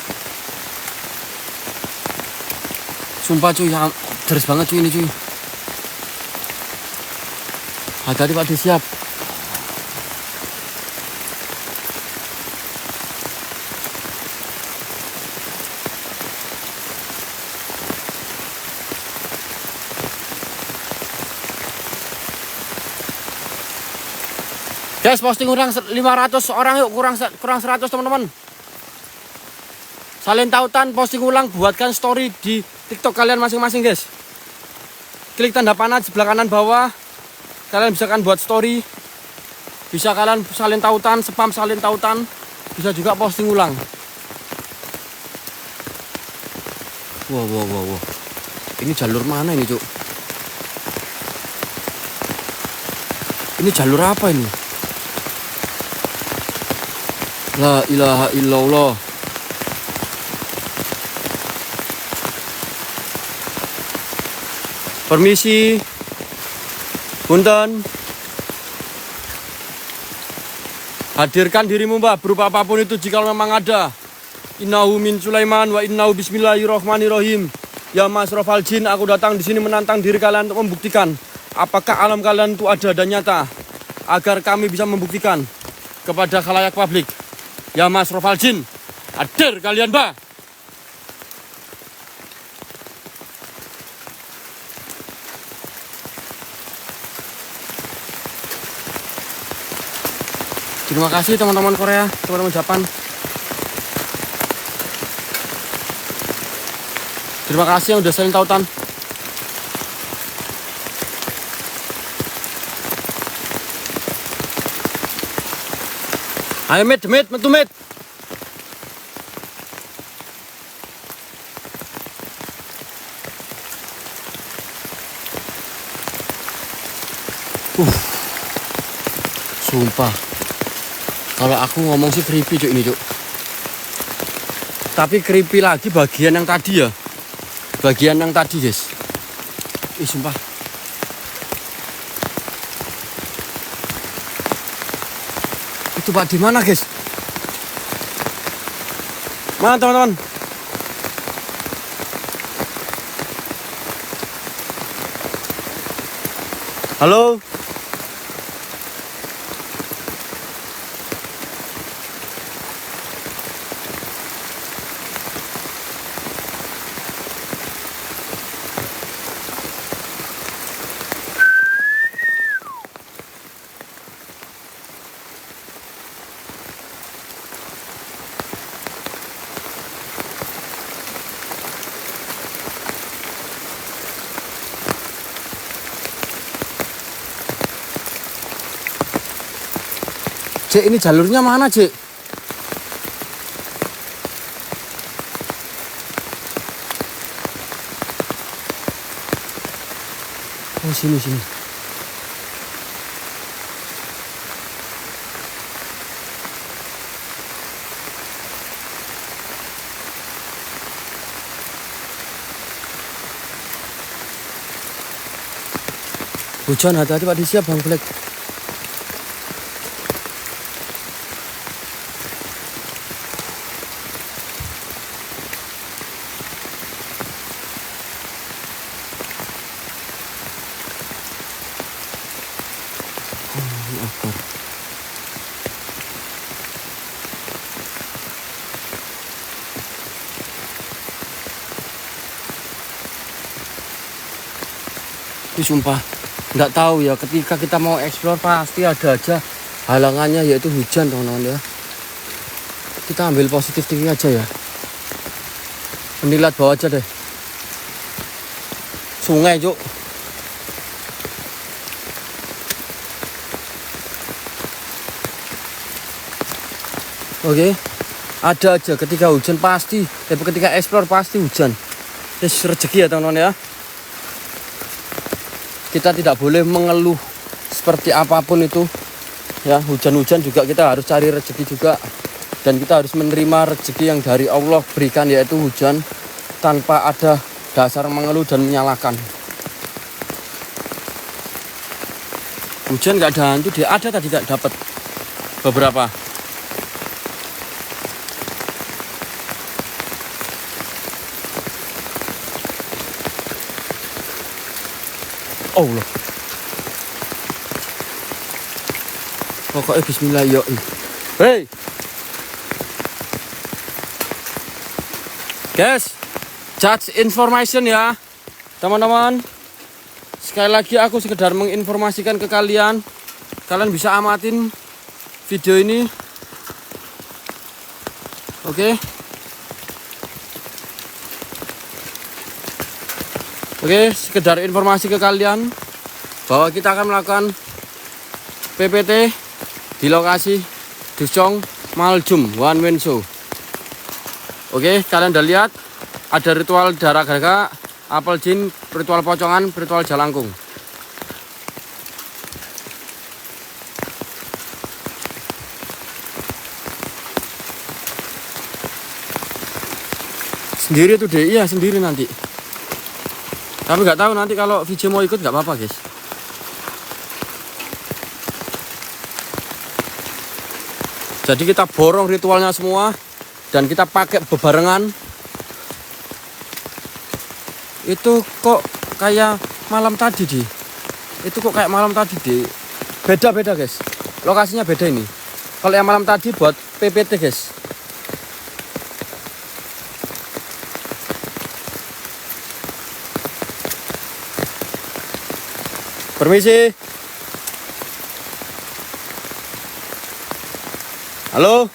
Sumpah cuy, ya, deres banget cuy ini cuy. Hati-hati Pak Di, siap. Guys, posting kurang 500 orang yuk, kurang 100 teman-teman. Salin tautan, posting ulang, buatkan story di TikTok kalian masing-masing guys. Klik tanda panah sebelah kanan bawah. Kalian bisa kan buat story. Bisa kalian salin tautan, spam salin tautan. Bisa juga posting ulang. Wow. Ini jalur mana ini, Cuk? Ini jalur apa ini? La ilaha illallah. Permisi. Punten. Hadirkan dirimu Mbak, berupa apapun itu jika memang ada. Innahu min Sulaiman wa innahu bismillahirrahmanirrahim. Ya Masrofal Jin, aku datang di sini menantang diri kalian untuk membuktikan apakah alam kalian itu ada dan nyata, agar kami bisa membuktikan kepada khalayak publik. Ya Masrofal Jin, hadir kalian Mbak. Terima kasih teman-teman Korea, teman-teman Jepang. Terima kasih yang udah salin tautan. Ayo mit. Sumpah. Kalau aku ngomong sih creepy Cuk ini Cuk. Tapi creepy lagi bagian yang tadi ya. Bagian yang tadi guys. Ih sumpah. Itu Pak di mana guys? Mana teman-teman? Halo? Cek, ini jalurnya mana, Cek? Oh, sini. Hujan, hati-hati Pak, disiap Bang Black. Sumpah nggak tahu ya, ketika kita mau explore pasti ada aja halangannya, yaitu hujan teman-teman ya. Kita ambil positif tinggi aja ya. Ini lihat bawah aja deh, sungai cuk. Oke, ada aja ketika hujan pasti, ketika explore pasti hujan. Rezeki ya teman-teman ya. Kita tidak boleh mengeluh seperti apapun itu ya. Hujan-hujan juga kita harus cari rezeki juga, dan kita harus menerima rezeki yang dari Allah berikan, yaitu hujan, tanpa ada dasar mengeluh dan menyalahkan. Hujan nggak ada hantu, dia ada tadi nggak dapat beberapa. Allah. Pokoknya bismillah yo. Hey. Guys, just information ya, teman-teman. Sekali lagi aku sekedar menginformasikan ke kalian. Kalian bisa amatin video ini. Oke. Oke, sekedar informasi ke kalian bahwa kita akan melakukan PPT di lokasi Ducong Maljum One Man Show. Oke, kalian udah lihat ada ritual darah gaga, apel jin, ritual pocongan, ritual jalangkung. Sendiri tuh deh, iya sendiri nanti. Tapi nggak tahu nanti kalau VJ mau ikut nggak apa-apa guys. Jadi kita borong ritualnya semua dan kita pakai bebarengan. Itu kok kayak malam tadi di. Itu kok kayak malam tadi di. Beda-beda guys. Lokasinya beda ini. Kalau yang malam tadi buat PPT guys. Permisi. Halo.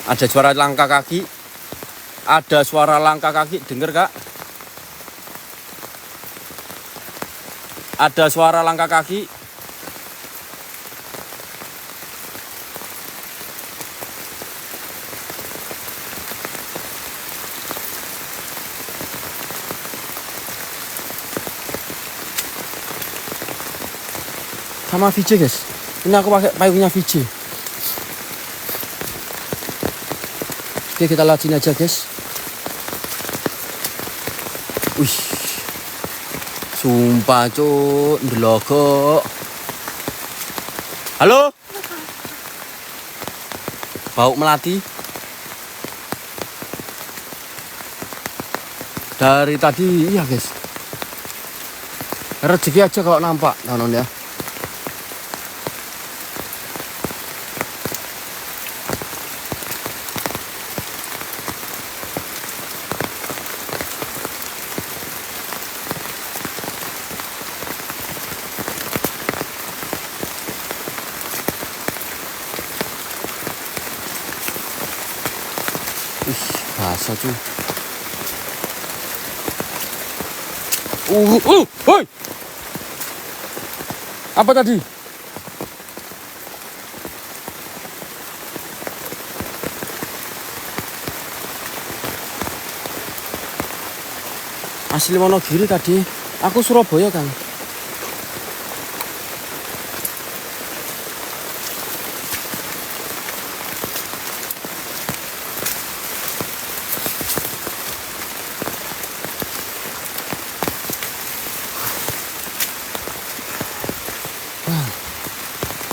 Ada suara langkah kaki. Ada suara langkah kaki, dengar Kak? Ada suara langkah kaki. Sama VJ guys, ini aku pakai payungnya VJ. Oke, kita lihat sini aja guys. Wih, sumpah cuk, ndelogo. Halo, bau melati. Dari tadi iya guys. Rezeki aja kalau nampak, non ya. Basah cuy. Woi. Apa tadi? Asli Wonogiri tadi. Aku Surabaya kan.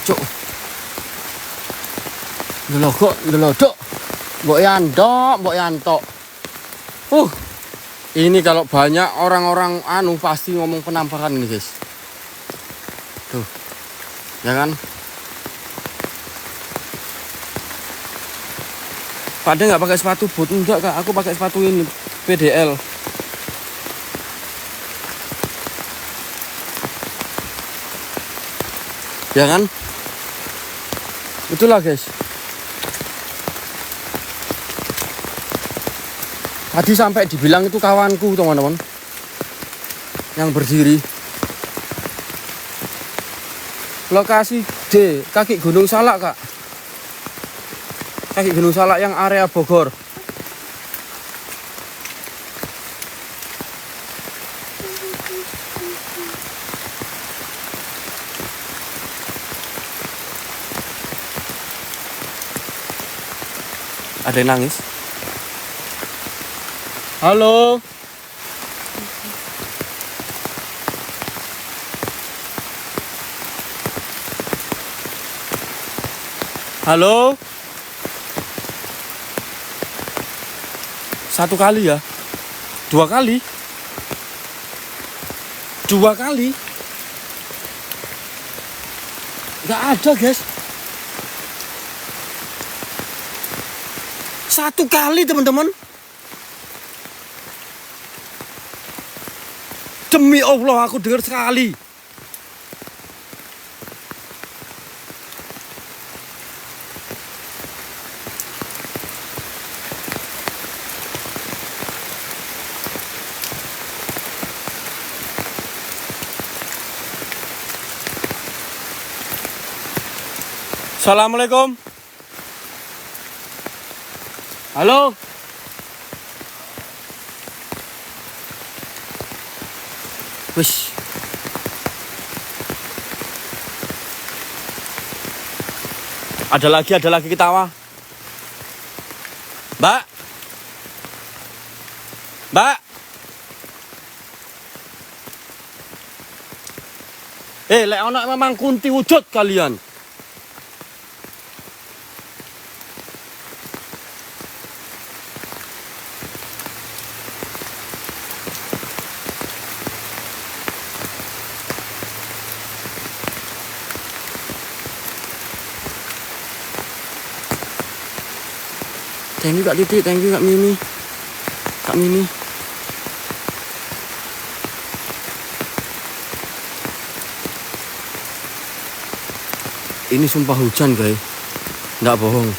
Cuk. Ndelok, mbok yanto. Ini kalau banyak orang-orang pasti ngomong penampakan ini, guys. Tuh. Ya kan? Padahal nggak pakai sepatu boot, enggak Kak, aku pakai sepatu ini PDL. Ya kan? Itulah guys. Tadi sampai dibilang itu kawanku teman-teman yang berdiri. Lokasi D, kaki Gunung Salak kak. Kaki Gunung Salak yang area Bogor. Ada yang nangis. Halo. Halo. Satu kali ya? Dua kali? Dua kali? Gak ada guys. Satu kali teman-teman. Demi Allah aku dengar sekali. Assalamualaikum. Halo. Wis. Ada lagi ketawa. Mbak. Mbak. Lek ana memang kunti wujud kalian. Thank you Kak Titik, thank you Kak Mimi. Kak Mimi. Ini sumpah hujan guys. Nggak bohong.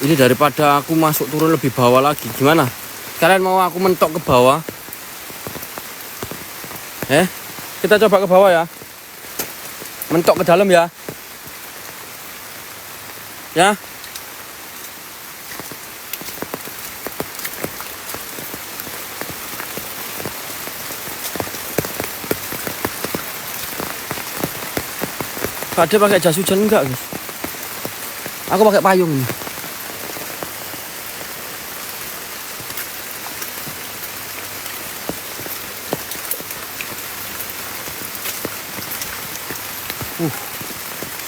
Ini daripada aku masuk turun lebih bawah lagi. Gimana? Kalian mau aku mentok ke bawah? Kita coba ke bawah ya. Mentok ke dalam ya. Ya. Pak Ade pakai jas hujan enggak guys? Aku pakai payung ini.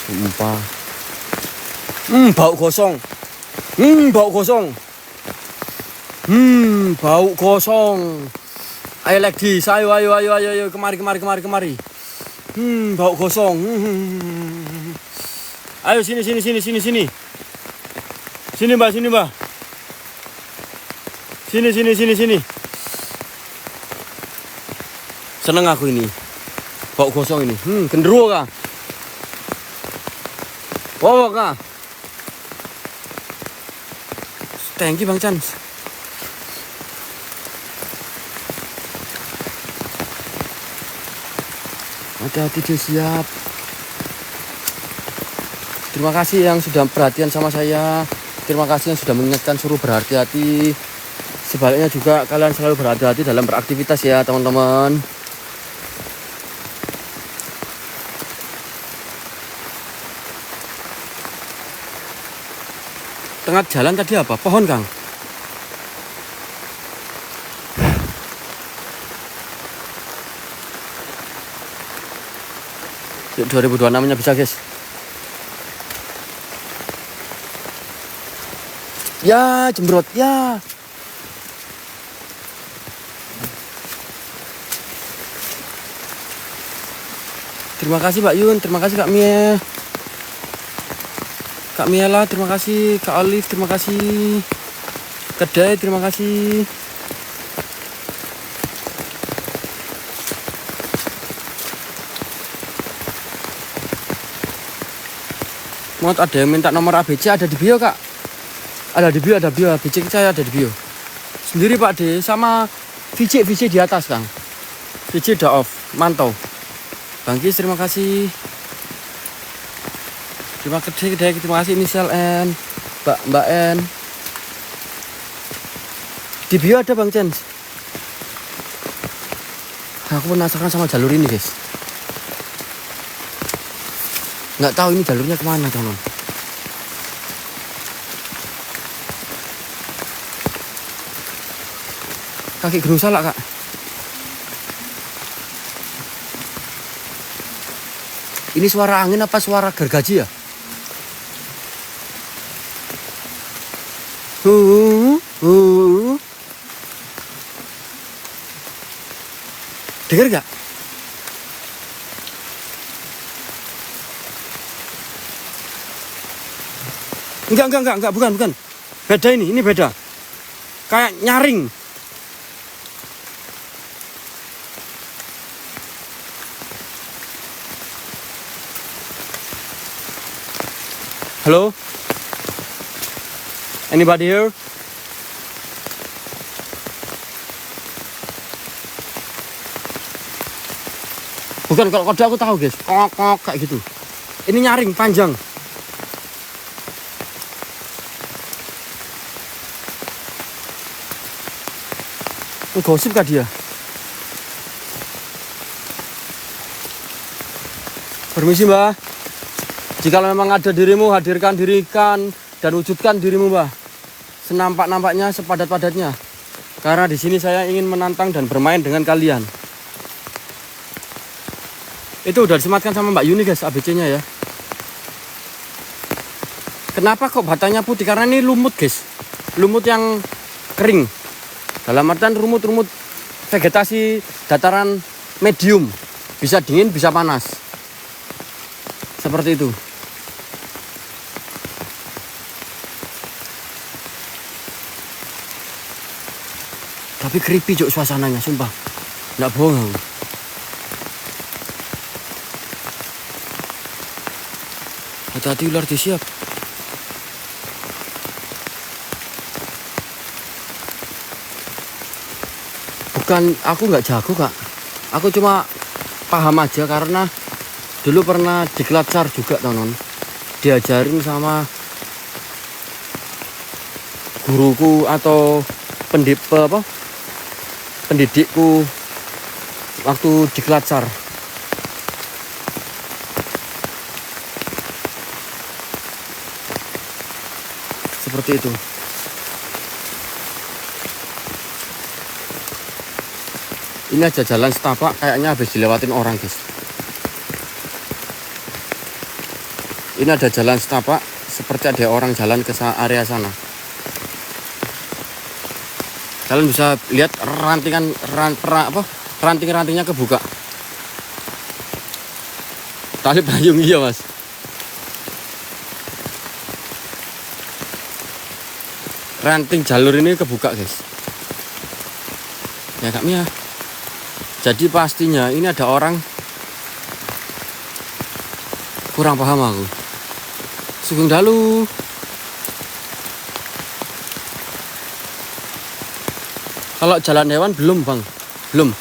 Sumpah. Bau gosong. Bau gosong. Bau gosong. Ayo lagi, ayo kemari. Bau gosong. Ayo sini. Sini Mbak. Sini. Seneng aku ini. Bau gosong ini. Genderuwo kah? Wow kah? Thank you Bang Chan. Hati-hati dia siap. Terima kasih yang sudah perhatian sama saya. Terima kasih yang sudah mengingatkan suruh berhati-hati. Sebaliknya juga kalian selalu berhati-hati dalam beraktivitas ya teman-teman. Tengah jalan tadi apa? Pohon Kang? Yuk 2026 nya bisa guys. Ya jembrot ya. Terima kasih Mbak Yun, terima kasih Kak Mia. Kak Miela, terima kasih. Kak Olive, terima kasih. Kedai, terima kasih. Mau ada yang minta nomor ABC, ada di bio kak. Ada di bio, ABC saya ada di bio. Sendiri Pak D, sama VC di atas Kang. VC udah off, mantau. Bang Kis, terima kasih. Terima kasih inisial N, Mbak N. Di bio ada Bang Chen. Aku penasaran sama jalur ini guys. Nggak tahu ini jalurnya kemana teman. Kaki Gunung Salak kak. Ini suara angin apa suara gergaji ya? Dengar gak? Enggak, bukan. Beda ini beda. Kayak nyaring. Halo? Anybody here? Bukan, kalau kode aku tahu guys. Kok kayak gitu. Ini nyaring panjang. Gosip kah dia? Permisi Mbak. Jika memang ada dirimu, hadirkan dan wujudkan dirimu Mbak. Senampak-nampaknya, sepadat-padatnya. Karena di sini saya ingin menantang dan bermain dengan kalian. Itu udah disematkan sama Mbak Yuni guys, ABC-nya ya. Kenapa kok batangnya putih? Karena ini lumut guys. Lumut yang kering. Dalam artian rumut-rumut vegetasi dataran medium. Bisa dingin, bisa panas. Seperti itu. Tapi creepy cok suasananya, sumpah. Nggak bohong aku. Hati-hati ular disiap. Bukan, aku nggak jago kak. Aku cuma paham aja karena dulu pernah dikelacar juga teman-teman. Diajarin sama guruku atau pendidikku waktu dikelacar. Seperti itu. Ini aja jalan setapak kayaknya habis dilewatin orang guys. Ini ada jalan setapak seperti ada orang jalan ke area sana. Kalian bisa lihat ranting-rantingnya kebuka. Tali payung iya mas. Ranting jalur ini kebuka guys. Ya Kak Mia. Jadi pastinya ini ada orang. Kurang paham aku. Sugeng dalu. Kalau jalan hewan belum bang. Belum.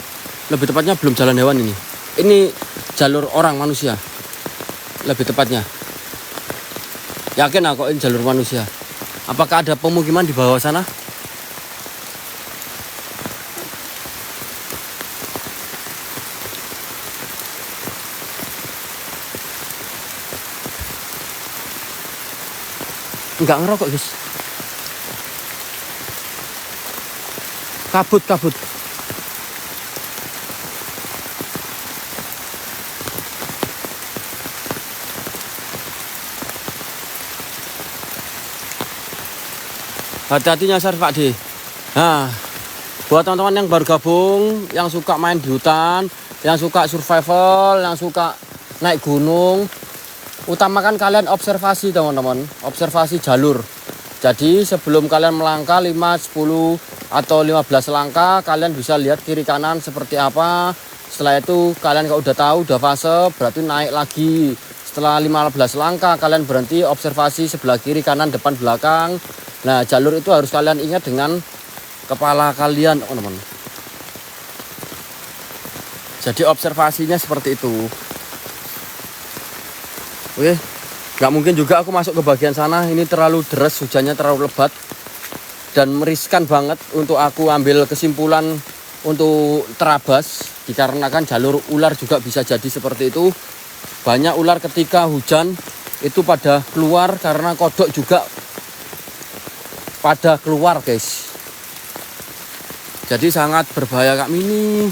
Lebih tepatnya belum jalan hewan ini. Ini jalur orang manusia. Lebih tepatnya. Yakin aku ini jalur manusia. Apakah ada pemukiman di bawah sana? Enggak ngerokok guys. Kabut. Hati-hati nyasar Pak D. Nah, buat teman-teman yang baru gabung, yang suka main di hutan, yang suka survival, yang suka naik gunung, utamakan kalian observasi teman-teman, observasi jalur. Jadi sebelum kalian melangkah 5, 10 atau 15 langkah, kalian bisa lihat kiri kanan seperti apa. Setelah itu kalian kalau udah tahu, udah fase, berarti naik lagi. Setelah 15 langkah kalian berhenti, observasi sebelah kiri, kanan, depan, belakang. Nah, jalur itu harus kalian ingat dengan kepala kalian, teman-teman. Jadi observasinya seperti itu. Oke, nggak mungkin juga aku masuk ke bagian sana. Ini terlalu deras, hujannya terlalu lebat dan meriskan banget untuk aku ambil kesimpulan untuk terabas. Dikarenakan jalur ular juga bisa jadi seperti itu. Banyak ular ketika hujan itu pada keluar, karena kodok juga pada keluar, guys. Jadi sangat berbahaya Kak Mini.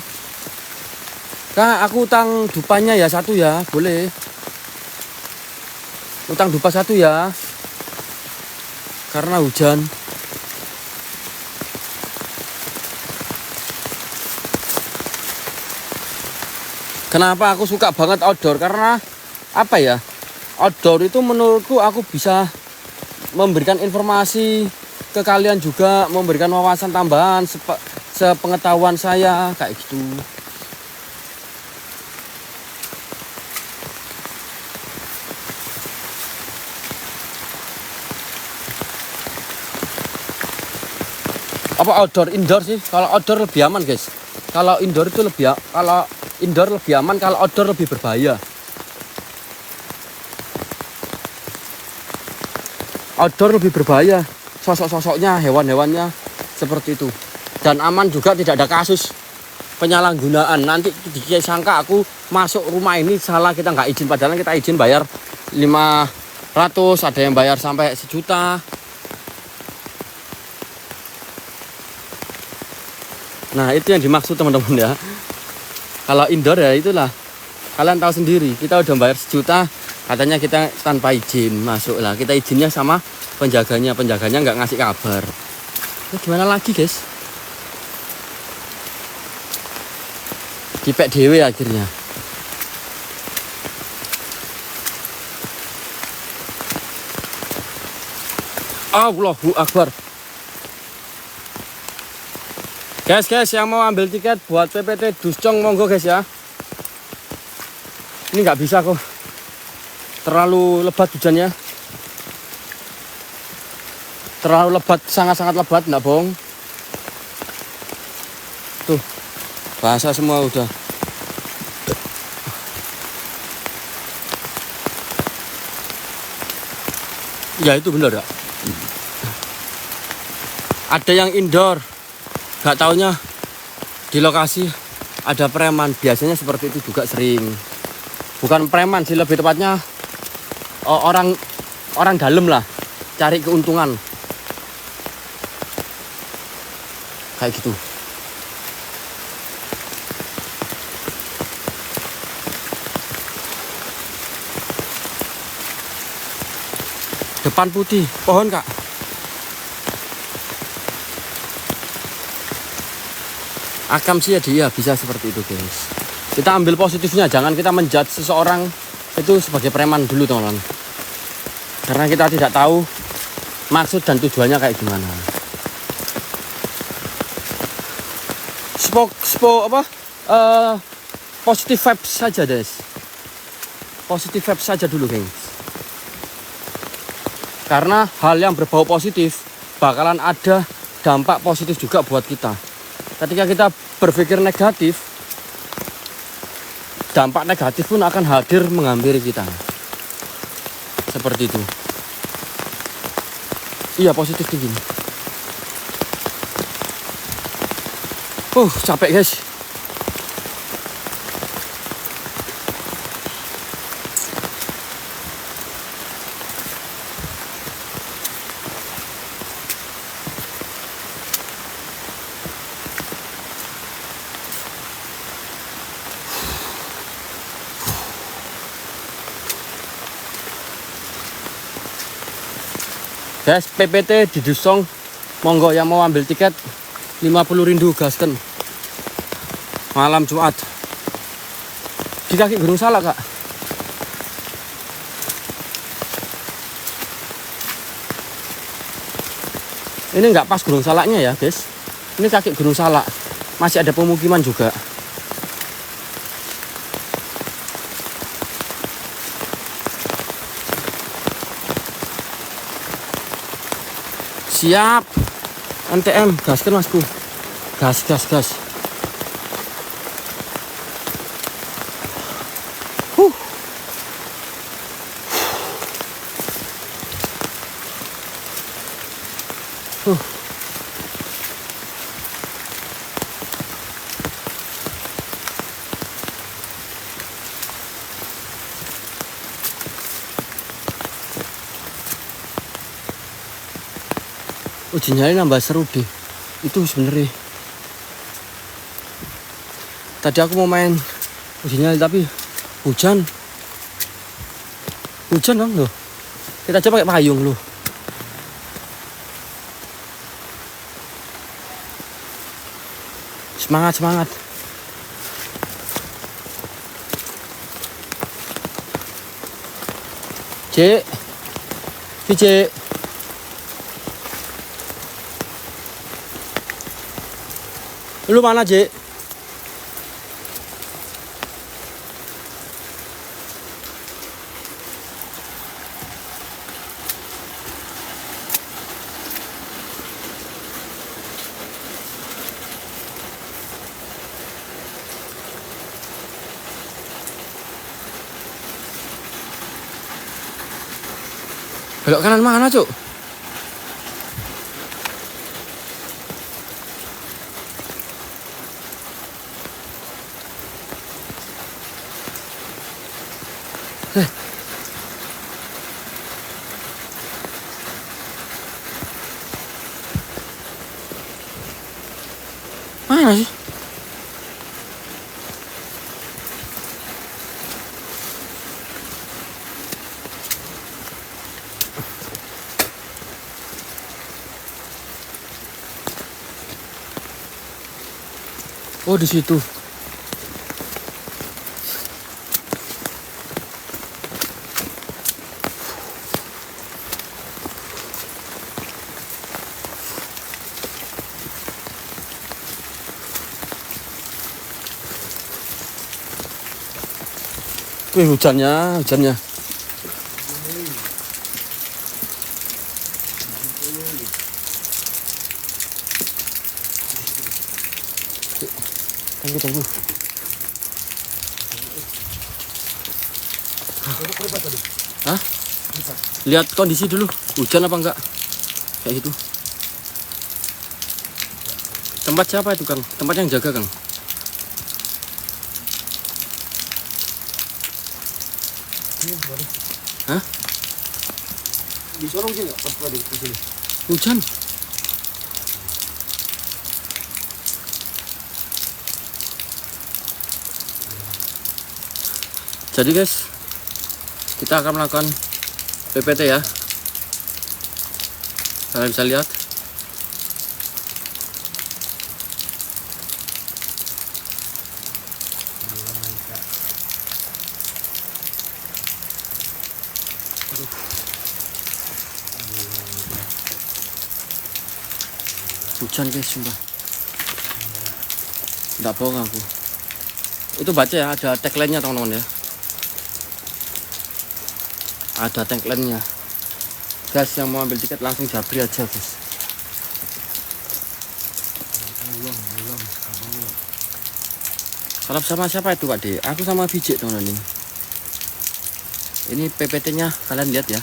Kak, aku utang dupanya ya 1 ya, boleh. Utang dupa 1 ya, karena hujan. Kenapa aku suka banget outdoor? Karena apa ya? Outdoor itu menurutku aku bisa memberikan informasi ke kalian, juga memberikan wawasan tambahan sepengetahuan saya kayak gitu. Apa outdoor indoor sih? Kalau outdoor lebih aman, guys. Kalau indoor itu indoor lebih aman, kalau outdoor lebih berbahaya. Outdoor lebih berbahaya, sosok-sosoknya, hewan-hewannya seperti itu. Dan aman juga, tidak ada kasus penyalahgunaan. Nanti disangka aku masuk rumah ini salah, kita nggak izin, padahal kita izin bayar 500, ada yang bayar sampai 1 juta. Nah, itu yang dimaksud teman-teman ya. Kalau indoor ya itulah, kalian tahu sendiri, kita udah bayar 1 juta, katanya kita tanpa izin masuk lah. Kita izinnya sama penjaganya nggak ngasih kabar. Nah, gimana lagi, guys? Dipek dewe akhirnya. Allahu Akbar. Guys, yang mau ambil tiket buat PPT Duscong monggo guys ya. Ini nggak bisa kok, terlalu lebat hujannya. Terlalu lebat, sangat-sangat lebat, nggak bohong. Tuh, basah semua udah. Ya itu benar ya. Ada yang indoor, gak taunya di lokasi ada preman. Biasanya seperti itu juga sering. Bukan preman sih, lebih tepatnya orang dalam lah, cari keuntungan kayak gitu. Depan putih, pohon Kak. Akam sih ya dia bisa seperti itu, guys. Kita ambil positifnya, jangan kita menjudge seseorang itu sebagai preman dulu, teman-teman. Karena kita tidak tahu maksud dan tujuannya kayak gimana. Positive vibes saja, guys. Positive vibes saja dulu, guys. Karena hal yang berbau positif bakalan ada dampak positif juga buat kita. Ketika kita berpikir negatif, dampak negatif pun akan hadir menghampiri kita. Seperti itu. Iya, positif kayak gini. Capek guys. Guys, PPT di Duscong, monggo yang mau ambil tiket 50 rindu gasken. Malam Jumat di kaki Gunung Salak, Kak. Ini nggak pas Gunung Salaknya ya, guys. Ini kaki Gunung Salak, masih ada pemukiman juga. Siap. NTM, gaskan Masku. Gas. Uji nyali nambah seru deh. Itu sebenarnya. Tadi aku mau main uji nyali tapi hujan dong loh. Kita coba pakai payung loh. Semangat. Cek. Lu mana, Cek? Belok kanan mana, Cuk? Mana sih? Oh, di situ. Wih, hujannya. Tunggu. Hah? Lihat kondisi dulu, hujan apa enggak? Kayak gitu. Tempat siapa itu, Kang? Tempat yang jaga, Kang? Hah? Di Sorong sih nggak pas di sini. Hujan. Jadi guys, kita akan melakukan PPT ya. Kalian bisa lihat. Hujan guys, sumpah. Nggak bohong aku. Itu baca ya, ada tagline-nya teman-teman ya. Ada tagline-nya. Guys, yang mau ambil tiket langsung japri aja guys. Kalau sama siapa itu Pak D? Aku sama Vijay teman-teman ini. Ini PPT-nya kalian lihat ya.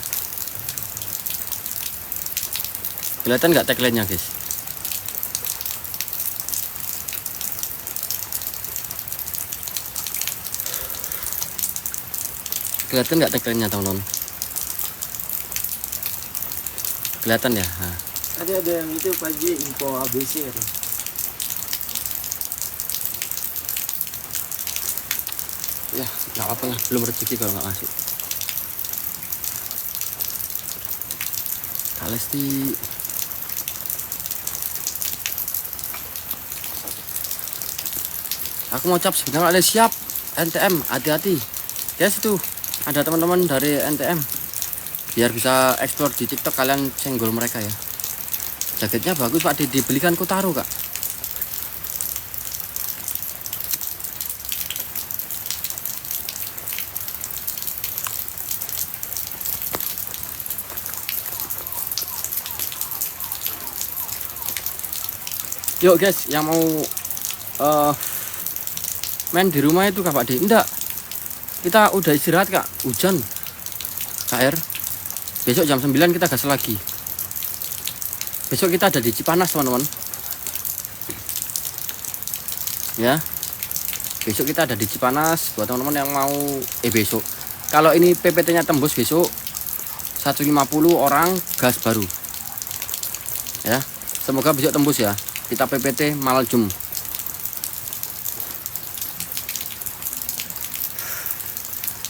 Kelihatan nggak tagline-nya guys? Kelihatan nggak tagline-nya teman-teman? Kelihatan ya? Nah. Ada yang itu Pak J, info ABC kan. Ya, nggak apa lah, belum rezeki kalau nggak masuk. Kak Lesti. Aku mau cap sebentar, ada siap. NTM, hati-hati. Guys, itu ada teman-teman dari NTM. Biar bisa explore di TikTok, kalian senggol mereka ya. Jaketnya bagus Pak, dibelikan ku taruh Kak. Yuk guys, yang mau main di rumah itu Kak Pak D. Enggak, kita udah istirahat Kak, hujan KR. Besok jam 9 kita gas lagi. Besok kita ada di Cipanas teman-teman. Ya, besok kita ada di Cipanas. Buat teman-teman yang mau besok, kalau ini PPT-nya tembus besok 150 orang gas baru. Ya, semoga besok tembus ya. Kita PPT Maljum.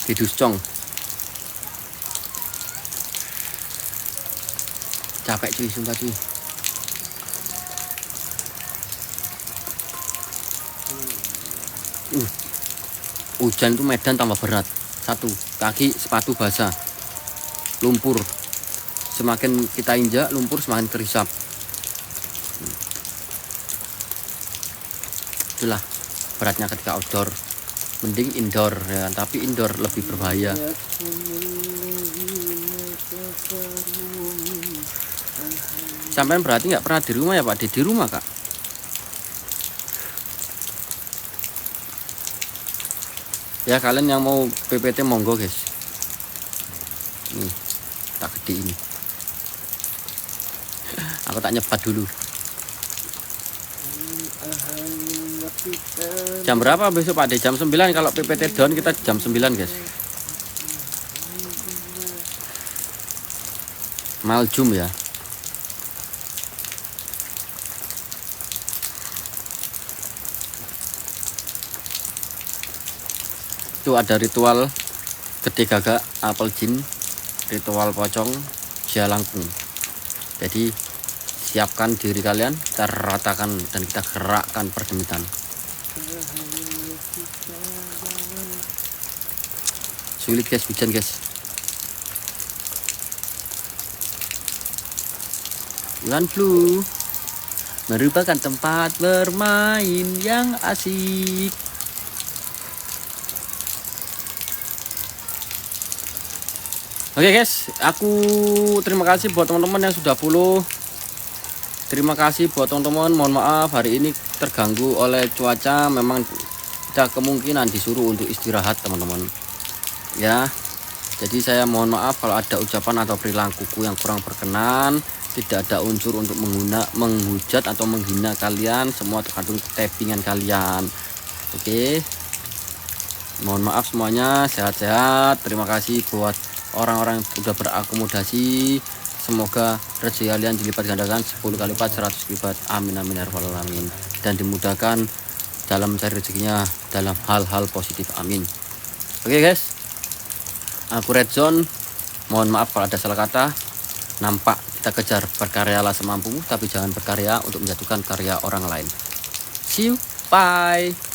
Di Duscong. Capek cuy, sumpah cuy. Hujan itu medan tambah berat. Satu, kaki sepatu basah, lumpur. Semakin kita injak lumpur semakin terisap. Itulah beratnya ketika outdoor. Mending indoor ya, tapi indoor lebih berbahaya. Sampai berarti nggak pernah di rumah ya Pak? Di rumah Kak? Ya kalian yang mau PPT monggo guys. Nih tak gede ini. Aku tak nyebat dulu. Jam berapa besok Pak D? Jam 9. Kalau PPT down kita jam 9 guys. Maljum ya. Itu ada ritual gede gagak, apel jin, ritual pocong, jalangkung. Jadi siapkan diri kalian, kita ratakan dan kita gerakkan perdemitan. Sulit guys, hujan guys. Iwan Blue merupakan tempat bermain yang asik. Oke guys, aku terima kasih buat teman-teman yang sudah follow. Terima kasih buat teman-teman. Mohon maaf hari ini terganggu oleh cuaca. Memang ada kemungkinan disuruh untuk istirahat teman-teman. Ya, jadi saya mohon maaf kalau ada ucapan atau perilakuku yang kurang berkenan. Tidak ada unsur untuk menghujat atau menghina kalian. Semua tergantung tappingan kalian. Oke. Mohon maaf semuanya. Sehat-sehat. Terima kasih buat orang-orang yang sudah berakomodasi. Semoga rezeki kalian dilipat gandakan 10 kali lipat, 100 kali lipat. Amin amin ya rabbal alamin. Dan dimudahkan dalam mencari rezekinya dalam hal-hal positif. Amin. Oke guys, aku Red Zone. Mohon maaf kalau ada salah kata. Nampak kita kejar berkaryalah semampumu, tapi jangan berkarya untuk menjatuhkan karya orang lain. See you, bye.